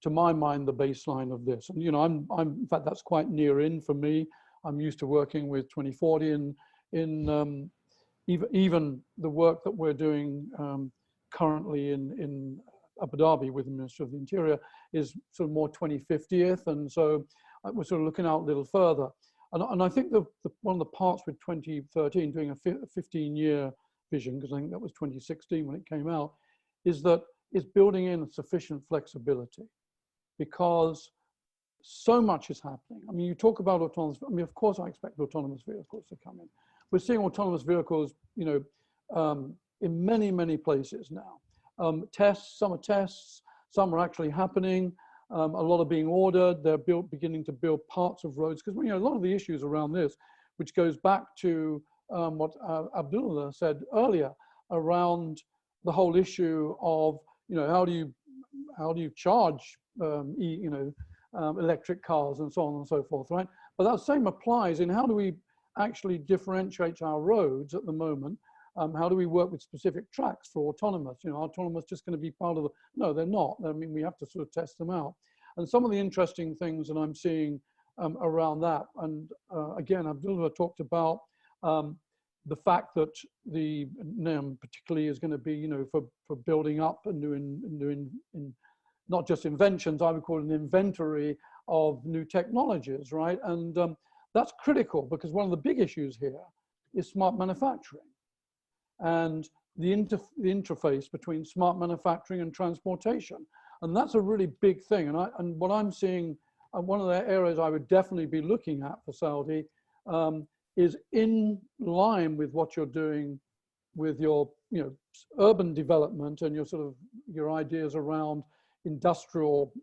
Speaker 3: to my mind, the baseline of this. And I'm in fact, that's quite near in for me. I'm used to working with 2040 in even the work that we're doing currently in Abu Dhabi with the Minister of the Interior is sort of more 2050th, and so we're sort of looking out a little further. And I think one of the parts with 2013, doing a 15-year vision, because I think that was 2016 when it came out, is building in sufficient flexibility, because so much is happening. I mean, you talk about autonomous. I mean, of course, I expect autonomous vehicles to come in. We're seeing autonomous vehicles, in many places now. Tests, some are tests, some are actually happening. A lot are being ordered. They're beginning to build parts of roads, because a lot of the issues around this, which goes back to what Abdullah said earlier around the whole issue of how do you charge electric cars and so on and so forth, right? But that same applies in how do we actually differentiate our roads at the moment. How do we work with specific tracks for autonomous? Autonomous just going to be part of the, no, they're not. I mean, we have to sort of test them out. And some of the interesting things that I'm seeing around that, and again, Abdullah talked about the fact that the NEM particularly is going to be, for building up and doing not just inventions, I would call it an inventory of new technologies, right? And that's critical, because one of the big issues here is smart manufacturing and the interface between smart manufacturing and transportation. And that's a really big thing. And what I'm seeing, one of the areas I would definitely be looking at for Saudi is in line with what you're doing with your urban development and your ideas around industrial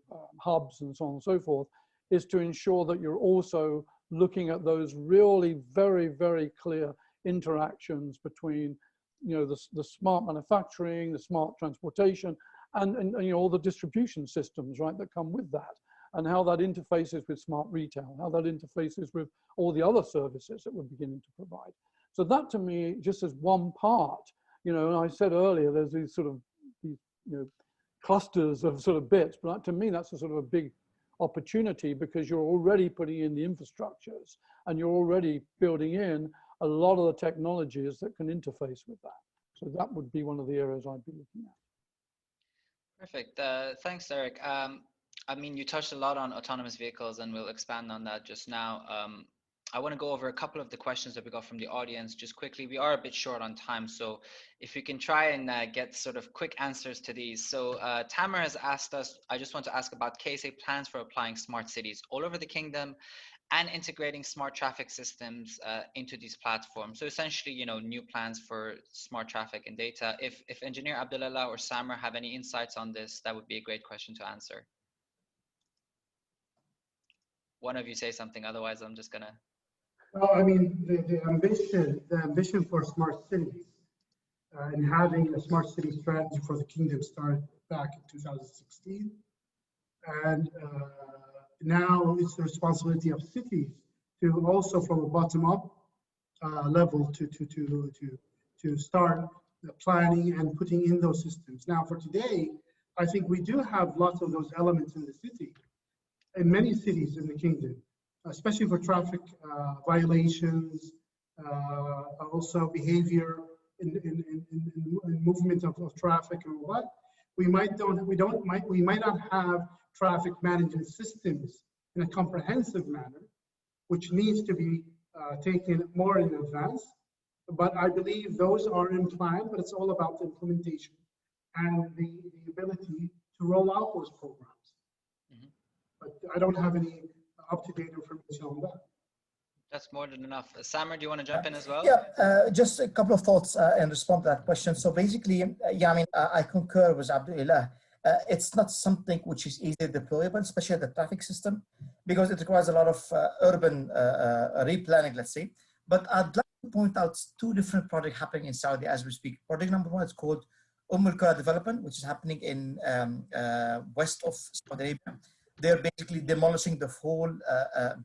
Speaker 3: hubs and so on and so forth, is to ensure that you're also looking at those really very, very clear interactions between the smart manufacturing, the smart transportation, and all the distribution systems, right, that come with that, and how that interfaces with smart retail, how that interfaces with all the other services that we're beginning to provide. So that, to me, just as one part, and I said earlier, there's these clusters of sort of bits, but to me, that's a sort of a big opportunity, because you're already putting in the infrastructures and you're already building in a lot of the technologies that can interface with that. So that would be one of the areas I'd be looking at.
Speaker 1: Perfect. Thanks, Derek. I mean, you touched a lot on autonomous vehicles, and we'll expand on that just now. I want to go over a couple of the questions that we got from the audience just quickly. We are a bit short on time, so if we can try and get sort of quick answers to these. So Tamer has asked us, I just want to ask about KSA plans for applying smart cities all over the kingdom and integrating smart traffic systems into these platforms. So essentially, new plans for smart traffic and data. If Engineer Abdullah or Samer have any insights on this, that would be a great question to answer. One of you say something, otherwise I'm just gonna.
Speaker 2: Well, I mean, the ambition for smart cities and having a smart city strategy for the kingdom started back in 2016. And now it's the responsibility of cities to also, from a bottom-up level, to start the planning and putting in those systems. Now, for today, I think we do have lots of those elements in the city, in many cities in the kingdom, especially for traffic violations, also behavior in movement of traffic and all that. We might not have traffic management systems in a comprehensive manner, which needs to be taken more in advance. But I believe those are in plan, but it's all about the implementation and the ability to roll out those programs. Mm-hmm. But I don't have any up-to-date information on that.
Speaker 1: That's more than enough. Samer, do you want to jump in as well?
Speaker 4: Yeah, just a couple of thoughts in response to that question. So basically, yeah, I mean, I concur with Abdullah. It's not something which is easily deployable, especially the traffic system, because it requires a lot of urban replanning, let's say. But I'd like to point out two different projects happening in Saudi as we speak. Project number one is called Al development, which is happening in west of Saudi Arabia. They're basically demolishing the whole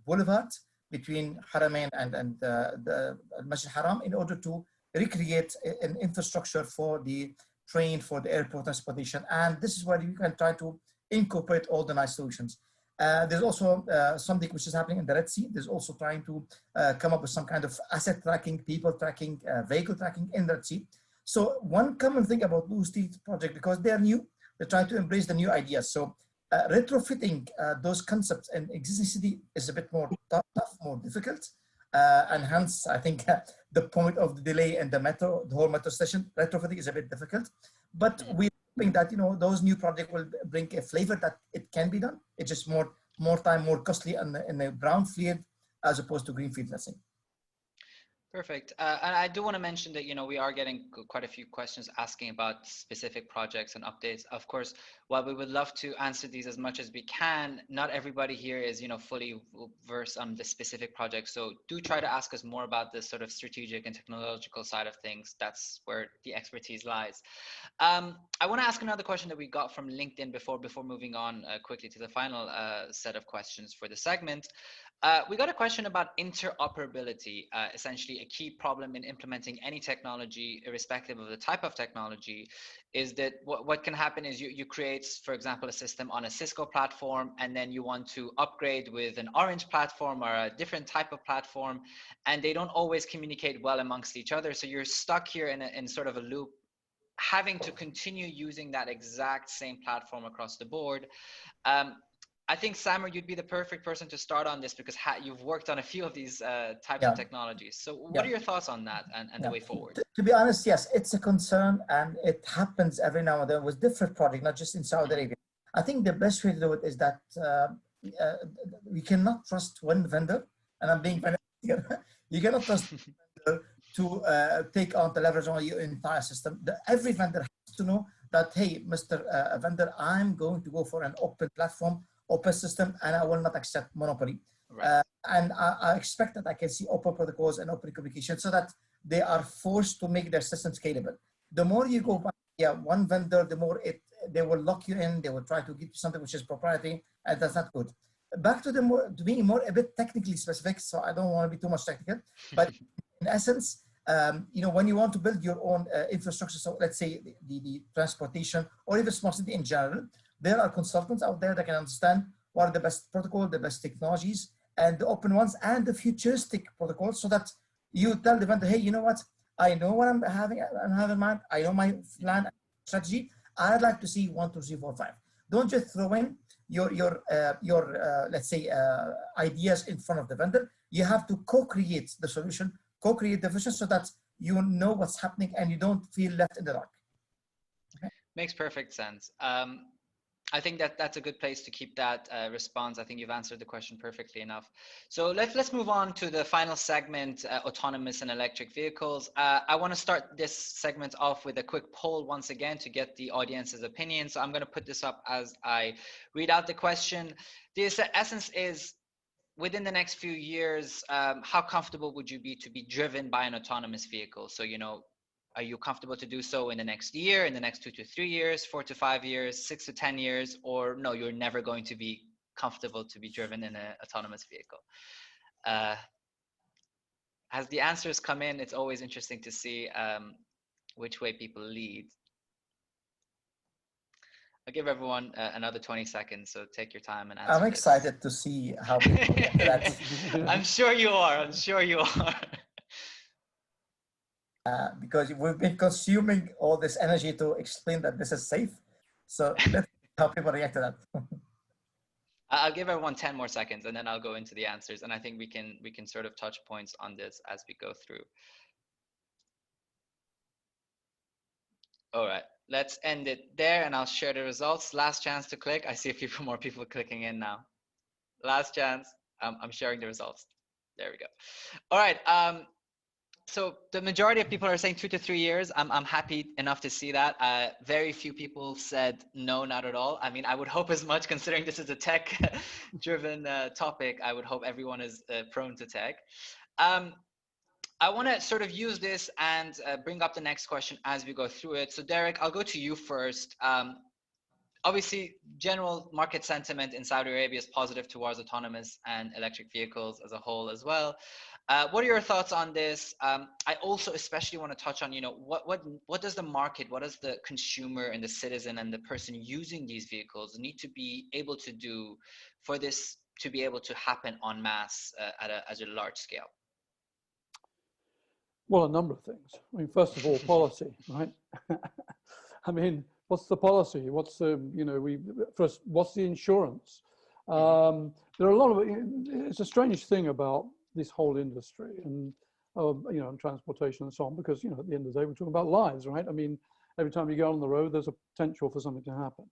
Speaker 4: boulevard between Haramain and the Masjid Haram in order to recreate an infrastructure for the train, for the airport transportation. And this is where you can try to incorporate all the nice solutions. There's also something which is happening in the Red Sea. There's also trying to come up with some kind of asset tracking, people tracking, vehicle tracking in the Red Sea. So one common thing about Blue Steel project, because they're new, they're trying to embrace the new ideas. So retrofitting those concepts in existing city is a bit more tough, more difficult. And hence, I think the point of the delay in the metro, the whole metro station, retrofitting is a bit difficult. But we're hoping that, you know, those new projects will bring a flavor that it can be done. It's just more time, more costly in the brownfield as opposed to greenfield, let's say.
Speaker 1: Perfect. And I do want to mention that, you know, we are getting quite a few questions asking about specific projects and updates. Of course, while we would love to answer these as much as we can, not everybody here is, you know, fully versed on the specific project. So do try to ask us more about the sort of strategic and technological side of things. That's where the expertise lies. I want to ask another question that we got from LinkedIn before moving on quickly to the final set of questions for the segment. We got a question about interoperability, essentially a key problem in implementing any technology, irrespective of the type of technology, is that what can happen is you create, for example, a system on a Cisco platform, and then you want to upgrade with an Orange platform or a different type of platform, and they don't always communicate well amongst each other. So you're stuck here in sort of a loop, having to continue using that exact same platform across the board. I think, Samer, you'd be the perfect person to start on this because you've worked on a few of these types of technologies. So what are your thoughts on that and the way forward?
Speaker 4: To be honest, yes, it's a concern, and it happens every now and then with different projects, not just in Saudi Arabia. I think the best way to do it is that we cannot trust one vendor, and I'm being very clear. You cannot trust one vendor to take on the leverage on your entire system. Every vendor has to know that, hey, Mr. Vendor, I'm going to go for an open platform, open system, and I will not accept monopoly. Right. And I expect that I can see open protocols and open communication so that they are forced to make their system scalable. The more you go by one vendor, the more they will lock you in, they will try to give you something which is proprietary, and that's not good. Back to being a bit technically specific, so I don't want to be too much technical, but in essence, you know, when you want to build your own infrastructure, so let's say the transportation or even smart city in general, there are consultants out there that can understand what are the best protocols, the best technologies, and the open ones and the futuristic protocols, so that you tell the vendor, hey, you know what? I know what I'm having in mind. I know my plan strategy. I'd like to see 1, 2, 3, 4, 5. Don't just throw in your let's say ideas in front of the vendor. You have to co-create the solution, co-create the vision, so that you know what's happening and you don't feel left in the dark.
Speaker 1: Okay. Makes perfect sense. I think that's a good place to keep that response. I think you've answered the question perfectly enough. So let's move on to the final segment, autonomous and electric vehicles. I want to start this segment off with a quick poll once again to get the audience's opinion. So I'm going to put this up as I read out the question. The essence is, within the next few years, how comfortable would you be to be driven by an autonomous vehicle? So, you know, are you comfortable to do so in the next year, in the next 2 to 3 years, 4 to 5 years, 6 to 10 years, or no, you're never going to be comfortable to be driven in an autonomous vehicle? As the answers come in, it's always interesting to see which way people lead. I'll give everyone another 20 seconds, so take your time and answer
Speaker 4: I'm
Speaker 1: this.
Speaker 4: excited to see how people react to that.
Speaker 1: I'm sure you are. I'm sure you are.
Speaker 4: Because we've been consuming all this energy to explain that this is safe. So let's see how people react to that.
Speaker 1: I'll give everyone 10 more seconds and then I'll go into the answers. And I think we can sort of touch points on this as we go through. All right, let's end it there and I'll share the results. Last chance to click. I see a few more people clicking in now. Last chance. I'm sharing the results. There we go. All right. So the majority of people are saying 2 to 3 years. I'm happy enough to see that. Very few people said no, not at all. I mean, I would hope as much, considering this is a tech-driven topic. I would hope everyone is prone to tech. I want to sort of use this and bring up the next question as we go through it. So Derek, I'll go to you first. Obviously, general market sentiment in Saudi Arabia is positive towards autonomous and electric vehicles as a whole as well. What are your thoughts on this? I also especially want to touch on, what does the market, what does the consumer and the citizen and the person using these vehicles need to be able to do for this to be able to happen en masse at a large scale?
Speaker 3: Well, a number of things. I mean, first of all, policy, right? I mean, what's the policy? What's the, first, what's the insurance? There are a lot of, it's a strange thing about this whole industry and, and transportation and so on, because, at the end of the day, we're talking about lives, right? I mean, every time you go on the road, there's a potential for something to happen.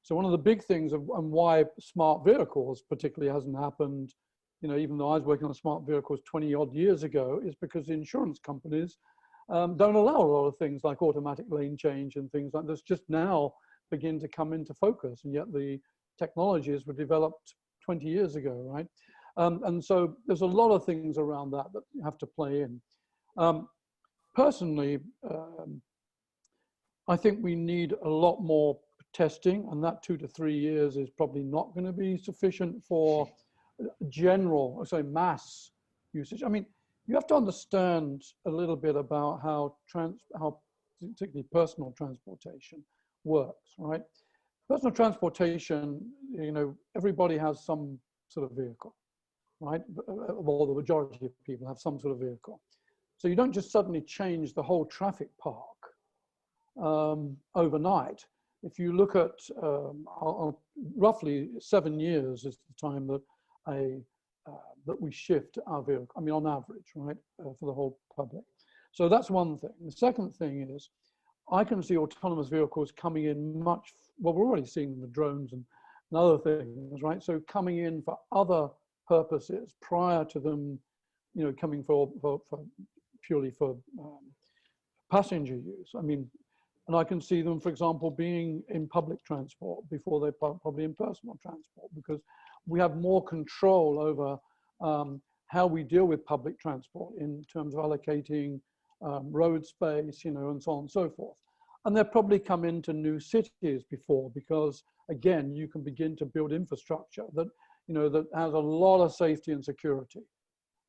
Speaker 3: So one of the big things and why smart vehicles particularly hasn't happened, even though I was working on smart vehicles 20 odd years ago, is because the insurance companies don't allow a lot of things like automatic lane change and things like this just now begin to come into focus. And yet the technologies were developed 20 years ago, right? And so there's a lot of things around that you have to play in. Personally, I think we need a lot more testing, and that 2 to 3 years is probably not going to be sufficient for general, mass usage. I mean, you have to understand a little bit about how particularly personal transportation works, right? Personal transportation, everybody has some sort of vehicle, right? Or the majority of people have some sort of vehicle. So you don't just suddenly change the whole traffic park overnight. If you look at roughly 7 years is the time that that we shift our vehicle, I mean, on average, right, for the whole public. So that's one thing. The second thing is, I can see autonomous vehicles coming in well, we're already seeing them with drones and other things, right? So coming in for other purposes prior to them, coming for purely for passenger use. I mean, and I can see them, for example, being in public transport before they're probably in personal transport, because we have more control over how we deal with public transport in terms of allocating road space, and so on and so forth. And they'll probably come into new cities before, because again, you can begin to build infrastructure that, that has a lot of safety and security.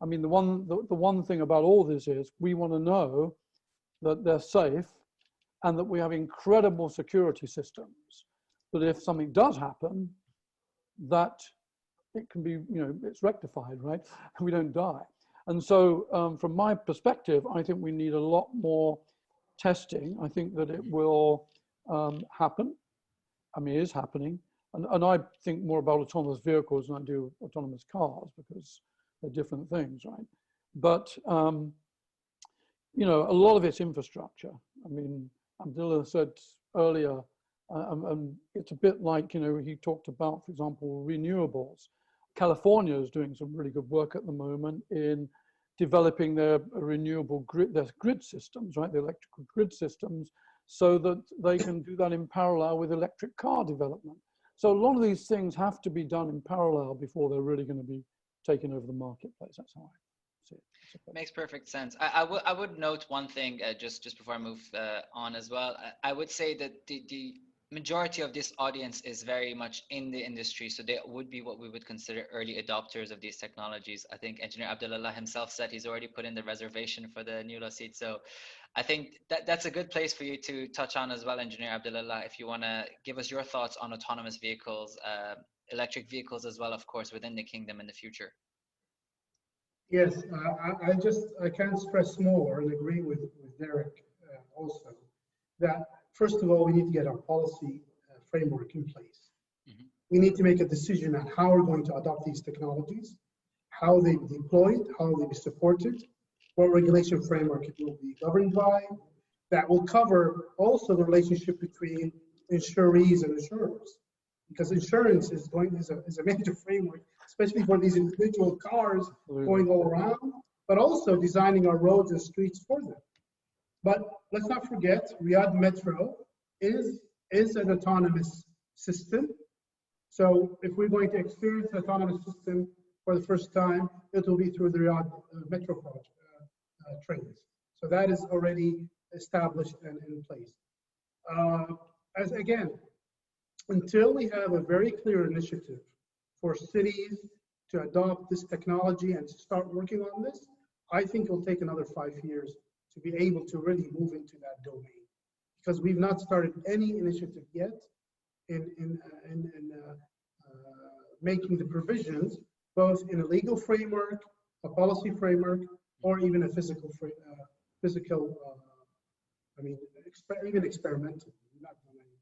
Speaker 3: I mean, the one thing about all this is we want to know that they're safe and that we have incredible security systems, that if something does happen, that it can be, it's rectified, right? We don't die. And so from my perspective, I think we need a lot more testing. I think that it will happen. I mean, it is happening. And I think more about autonomous vehicles than I do autonomous cars, because they're different things, right? But, a lot of it's infrastructure. I mean, Abdullah said earlier, it's a bit like, he talked about, for example, renewables. California is doing some really good work at the moment in developing their renewable grid, their grid systems, right? The electrical grid systems, so that they can do that in parallel with electric car development. So a lot of these things have to be done in parallel before they're really going to be taken over the marketplace. That's how I see it.
Speaker 1: Makes perfect sense. I would note one thing just before I move on as well. I would say that the majority of this audience is very much in the industry, so they would be what we would consider early adopters of these technologies. I think Engineer Abdullah himself said he's already put in the reservation for the NULA seat. So I think that's a good place for you to touch on as well, Engineer Abdullah, if you want to give us your thoughts on autonomous vehicles, electric vehicles as well, of course, within the kingdom in the future.
Speaker 2: Yes, I can't stress more and agree with Derek also that first of all, we need to get our policy framework in place. Mm-hmm. We need to make a decision on how we're going to adopt these technologies, how they be deployed, how they be supported, what regulation framework it will be governed by. That will cover also the relationship between insurees and insurers, because insurance is a major framework, especially for these individual cars going all around, but also designing our roads and streets for them. But let's not forget, Riyadh Metro is an autonomous system. So if we're going to experience an autonomous system for the first time, it will be through the Riyadh Metro project, trains. So that is already established and in place. As again, until we have a very clear initiative for cities to adopt this technology and to start working on this, I think it'll take another 5 years to be able to really move into that domain, because we've not started any initiative yet in making the provisions, both in a legal framework, a policy framework, or even a physical, even experimental. Not done anything.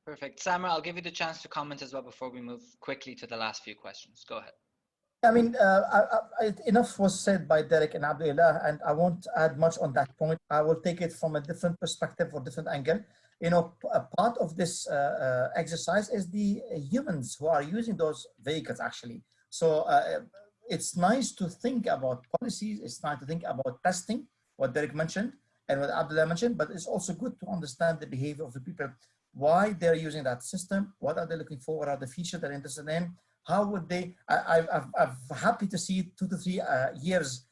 Speaker 1: Perfect. Samar, I'll give you the chance to comment as well before we move quickly to the last few questions. Go ahead.
Speaker 4: I mean, enough was said by Derek and Abdullah, and I won't add much on that point. I will take it from a different perspective or different angle. You know, a part of this exercise is the humans who are using those vehicles, actually. So it's nice to think about policies. It's nice to think about testing, what Derek mentioned and what Abdullah mentioned, but it's also good to understand the behavior of the people, why they're using that system, what are they looking for, what are the features they're interested in. How would they? I'm happy to see 2 to 3 years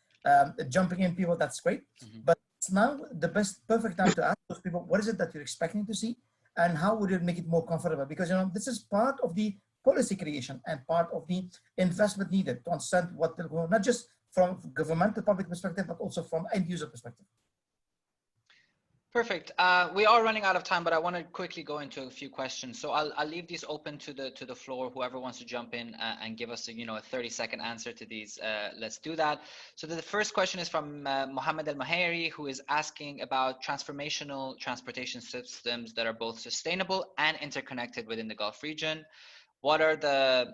Speaker 4: jumping in people. That's great. Mm-hmm. But it's now the perfect time to ask those people, what is it that you're expecting to see, and how would you make it more comfortable? Because this is part of the policy creation and part of the investment needed to understand what they'll go, not just from governmental public perspective, but also from end user perspective.
Speaker 1: Perfect. We are running out of time, but I want to quickly go into a few questions. So I'll leave these open to the floor. Whoever wants to jump in and give us a 30-second answer to these, let's do that. So the first question is from Mohammed Al Maheri, who is asking about transformational transportation systems that are both sustainable and interconnected within the Gulf region. What are the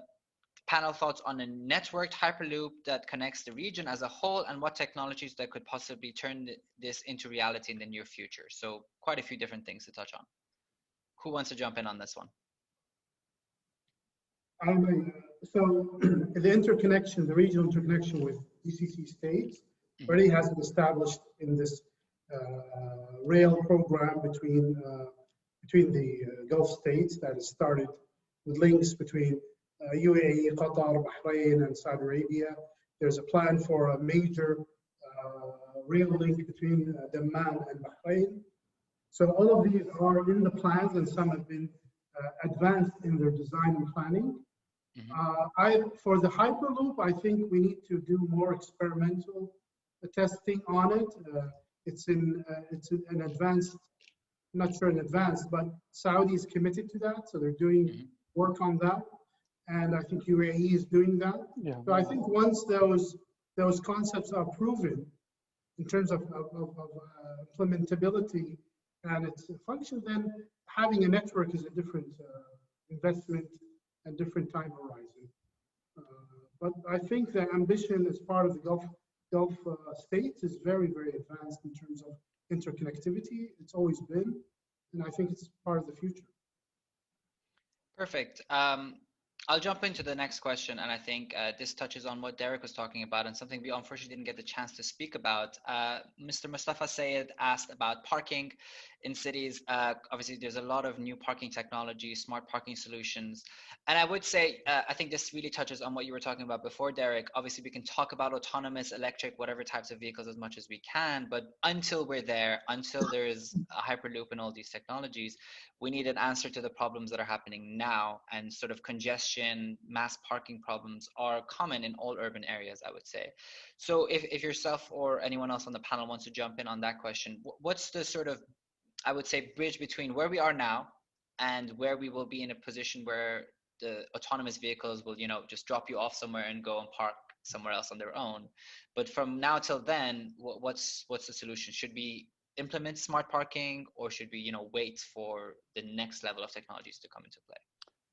Speaker 1: panel thoughts on a networked hyperloop that connects the region as a whole, and what technologies that could possibly turn this into reality in the near future? So quite a few different things to touch on. Who wants to jump in on this one?
Speaker 2: So the interconnection, the regional interconnection with GCC states already has been established in this rail program between the Gulf states that has started with links between UAE, Qatar, Bahrain, and Saudi Arabia. There's a plan for a major rail link between Dammam and Bahrain. So all of these are in the plans, and some have been advanced in their design and planning. For the Hyperloop, I think we need to do more experimental testing on it. It's an advanced, not sure in advance, but Saudi is committed to that, so they're doing work on that. And I think UAE is doing that. Yeah. So I think once those concepts are proven in terms of implementability and its function, then having a network is a different investment and different time horizon. But I think the ambition as part of the Gulf states is very, very advanced in terms of interconnectivity. It's always been, and I think it's part of the future.
Speaker 1: Perfect. I'll jump into the next question, and I think this touches on what Derek was talking about and something we unfortunately didn't get the chance to speak about. Mr. Mustafa Sayed asked about parking in cities. Obviously, there's a lot of new parking technology, smart parking solutions. And I would say, I think this really touches on what you were talking about before, Derek. Obviously, we can talk about autonomous, electric, whatever types of vehicles as much as we can, but until we're there, until there is a Hyperloop and all these technologies, we need an answer to the problems that are happening now, and sort of congestion, mass parking problems are common in all urban areas, I would say. So if yourself or anyone else on the panel wants to jump in on that question, what's the sort of, I would say, bridge between where we are now and where we will be in a position where the autonomous vehicles will, you know, just drop you off somewhere and go and park somewhere else on their own. But from now till then, what's the solution? Should we implement smart parking, or should we, you know, wait for the next level of technologies to come into play?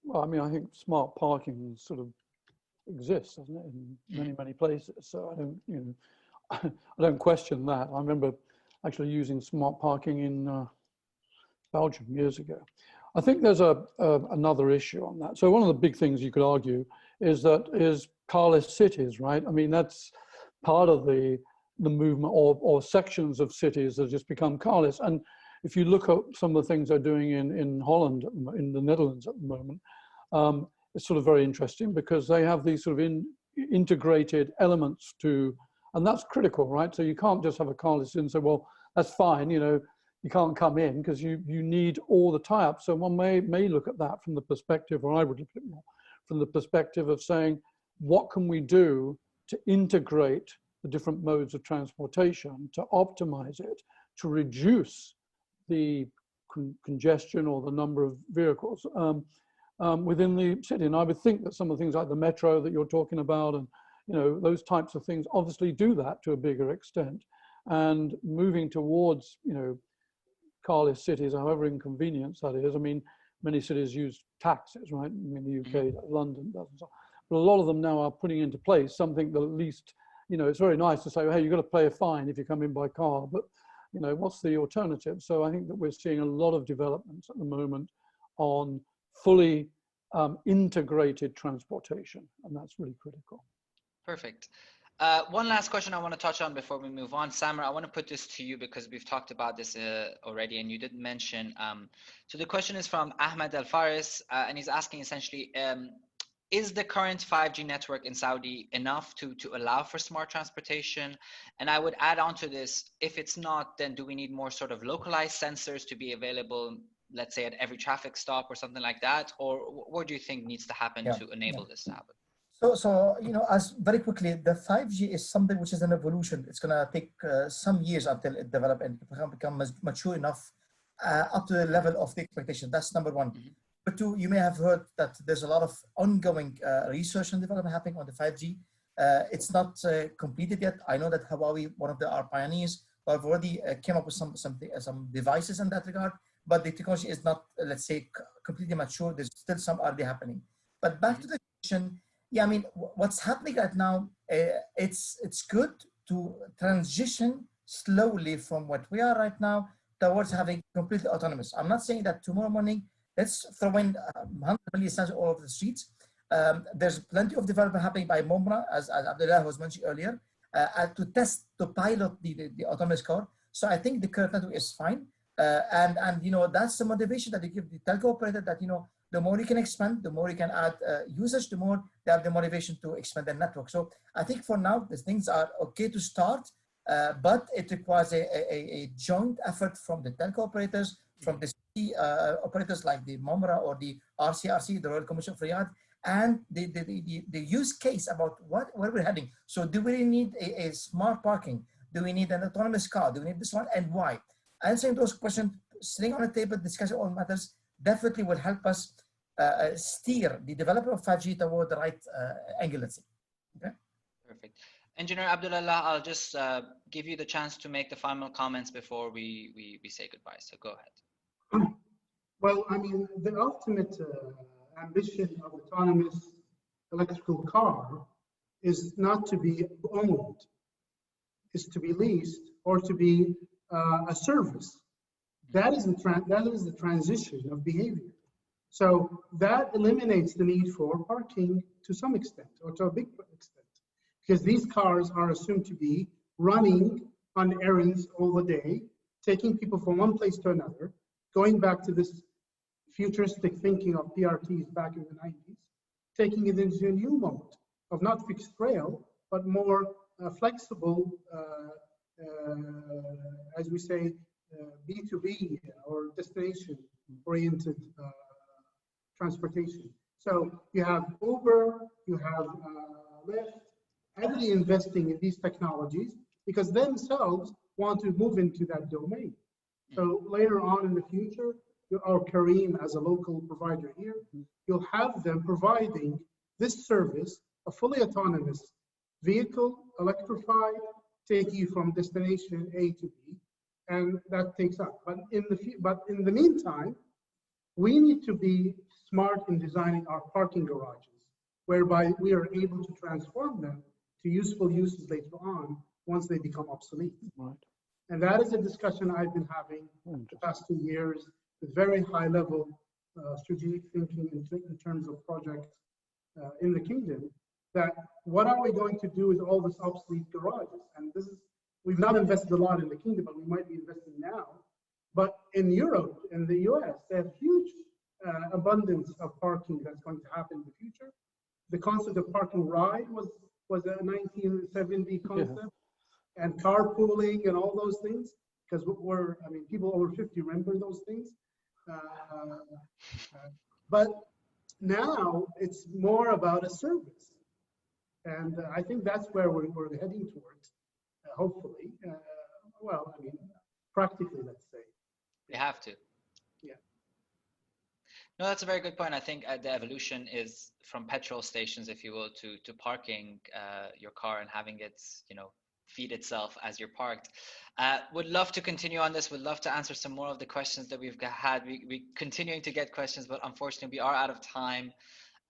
Speaker 3: Well, I mean, I think smart parking sort of exists, doesn't it, in many, many places. So I don't, you know, I don't question that. I remember actually using smart parking in Belgium years ago. I think there's another issue on that. So one of the big things you could argue is carless cities, right? I mean, that's part of the movement, or sections of cities that just become carless. And if you look at some of the things they're doing in Holland, in the Netherlands at the moment, it's sort of very interesting because they have these sort of integrated elements to, and that's critical, right? So you can't just have a carless and say, well, that's fine, you know, you can't come in, because you need all the tie-ups. So one may look at that from the perspective, or I would look at it more from the perspective of saying, what can we do to integrate the different modes of transportation, to optimize it, to reduce the congestion or the number of vehicles within the city. And I would think that some of the things like the metro that you're talking about, and you know, those types of things obviously do that to a bigger extent. And moving towards, you know, carless cities, however inconvenient that is. I mean, many cities use taxis, right? I mean, the UK, London doesn't. But a lot of them now are putting into place something that at least, you know, it's very nice to say, hey, you've got to pay a fine if you come in by car, but, you know, what's the alternative? So I think that we're seeing a lot of developments at the moment on fully integrated transportation, and that's really critical.
Speaker 1: Perfect. One last question I want to touch on before we move on. Samar, I want to put this to you because we've talked about this already and you did mention. So the question is from Ahmed Al Faris, and he's asking essentially, is the current 5G network in Saudi enough to allow for smart transportation? And I would add on to this, if it's not, then do we need more sort of localized sensors to be available, let's say at every traffic stop or something like that? Or what do you think needs to happen to enable this to happen?
Speaker 4: So, you know, as very quickly, the 5G is something which is an evolution. It's going to take some years until it develops and become mature enough up to the level of the expectation. That's number one. But two, you may have heard that there's a lot of ongoing research and development happening on the 5G. It's not completed yet. I know that Huawei, one of our pioneers, have already came up with some devices in that regard, but the technology is not, let's say, completely mature. There's still some R&D happening. But back to the question, yeah, I mean, what's happening right now, it's good to transition slowly from what we are right now towards having completely autonomous. I'm not saying that tomorrow morning, let's throw in 100 million sensors all over the streets. There's plenty of development happening by Momra, as Abdullah was mentioned earlier, to pilot the autonomous car. So I think the current network is fine. And you know, that's the motivation that they give the telco operator, that, you know, the more you can expand, the more you can add usage, the more they have the motivation to expand their network. So I think for now, the things are okay to start, but it requires a joint effort from the telco operators, from the city operators like the Momra or the RCRC, the Royal Commission of Riyadh, and the use case about where we're heading. So do we need a smart parking? Do we need an autonomous car? Do we need this one, and why? Answering those questions, sitting on a table, discussing all matters, definitely will help us steer the development of 5G toward the right angle, let's say. Okay?
Speaker 1: Perfect. Engineer Abdullah, I'll just give you the chance to make the final comments before we say goodbye. So go ahead.
Speaker 2: Well, I mean, the ultimate ambition of autonomous electrical car is not to be owned, is to be leased or to be a service. That is the transition of behavior. So that eliminates the need for parking to some extent, or to a big extent, because these cars are assumed to be running on errands all the day, taking people from one place to another, going back to this futuristic thinking of PRTs back in the 90s, taking it into a new mode of not fixed rail, but more flexible, as we say, B2B or destination-oriented transportation. So you have Uber, you have Lyft, heavily investing in these technologies because themselves want to move into that domain. So later on in the future, or Kareem as a local provider here, you'll have them providing this service, a fully autonomous vehicle, electrified, take you from destination A to B, and that takes up. But in the meantime, we need to be smart in designing our parking garages, whereby we are able to transform them to useful uses later on once they become obsolete.
Speaker 3: Right.
Speaker 2: And that is a discussion I've been having the past 2 years with very high level strategic thinking in terms of projects in the kingdom, that what are we going to do with all this obsolete garages? And this is, we've not invested a lot in the kingdom, but we might be investing now. But in Europe and the US, they have huge abundance of parking that's going to happen in the future. The concept of parking ride was a 1970 concept, and carpooling and all those things, because people over 50 remember those things. But now it's more about a service. And I think that's where we're heading towards, hopefully. Well, I mean, practically, let's say.
Speaker 1: They have to.
Speaker 2: Yeah.
Speaker 1: No, that's a very good point. I think the evolution is from petrol stations, if you will, to parking your car and having it, feed itself as you're parked. Would love to continue on this. Would love to answer some more of the questions that we've had. We continuing to get questions, but unfortunately we are out of time.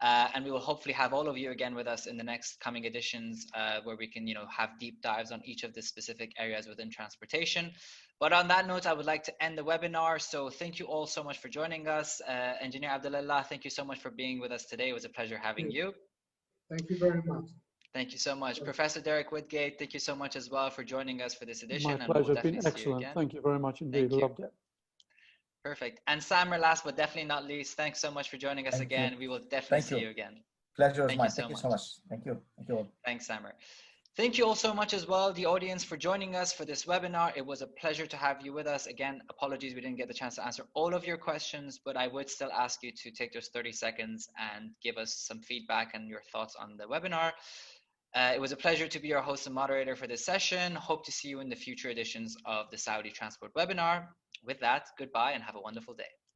Speaker 1: And we will hopefully have all of you again with us in the next coming editions where we can, have deep dives on each of the specific areas within transportation. But on that note, I would like to end the webinar. So thank you all so much for joining us. Engineer Abdullah, thank you so much for being with us today. It was a pleasure having you.
Speaker 2: Thank you very much.
Speaker 1: Thank you so much. Professor Derek Whitgate, thank you so much as well for joining us for this edition.
Speaker 3: My pleasure. It's been excellent. Thank you very much indeed. Loved it.
Speaker 1: Perfect. And Samer, last but definitely not least, thanks so much for joining us again. We will definitely see you again.
Speaker 4: Pleasure is mine. Thank you so much. Thank you. Thank you all.
Speaker 1: Thanks, Samer. Thank you all so much as well, the audience, for joining us for this webinar. It was a pleasure to have you with us. Again, apologies we didn't get the chance to answer all of your questions, but I would still ask you to take those 30 seconds and give us some feedback and your thoughts on the webinar. It was a pleasure to be your host and moderator for this session. Hope to see you in the future editions of the Saudi Transport webinar. With that, goodbye and have a wonderful day.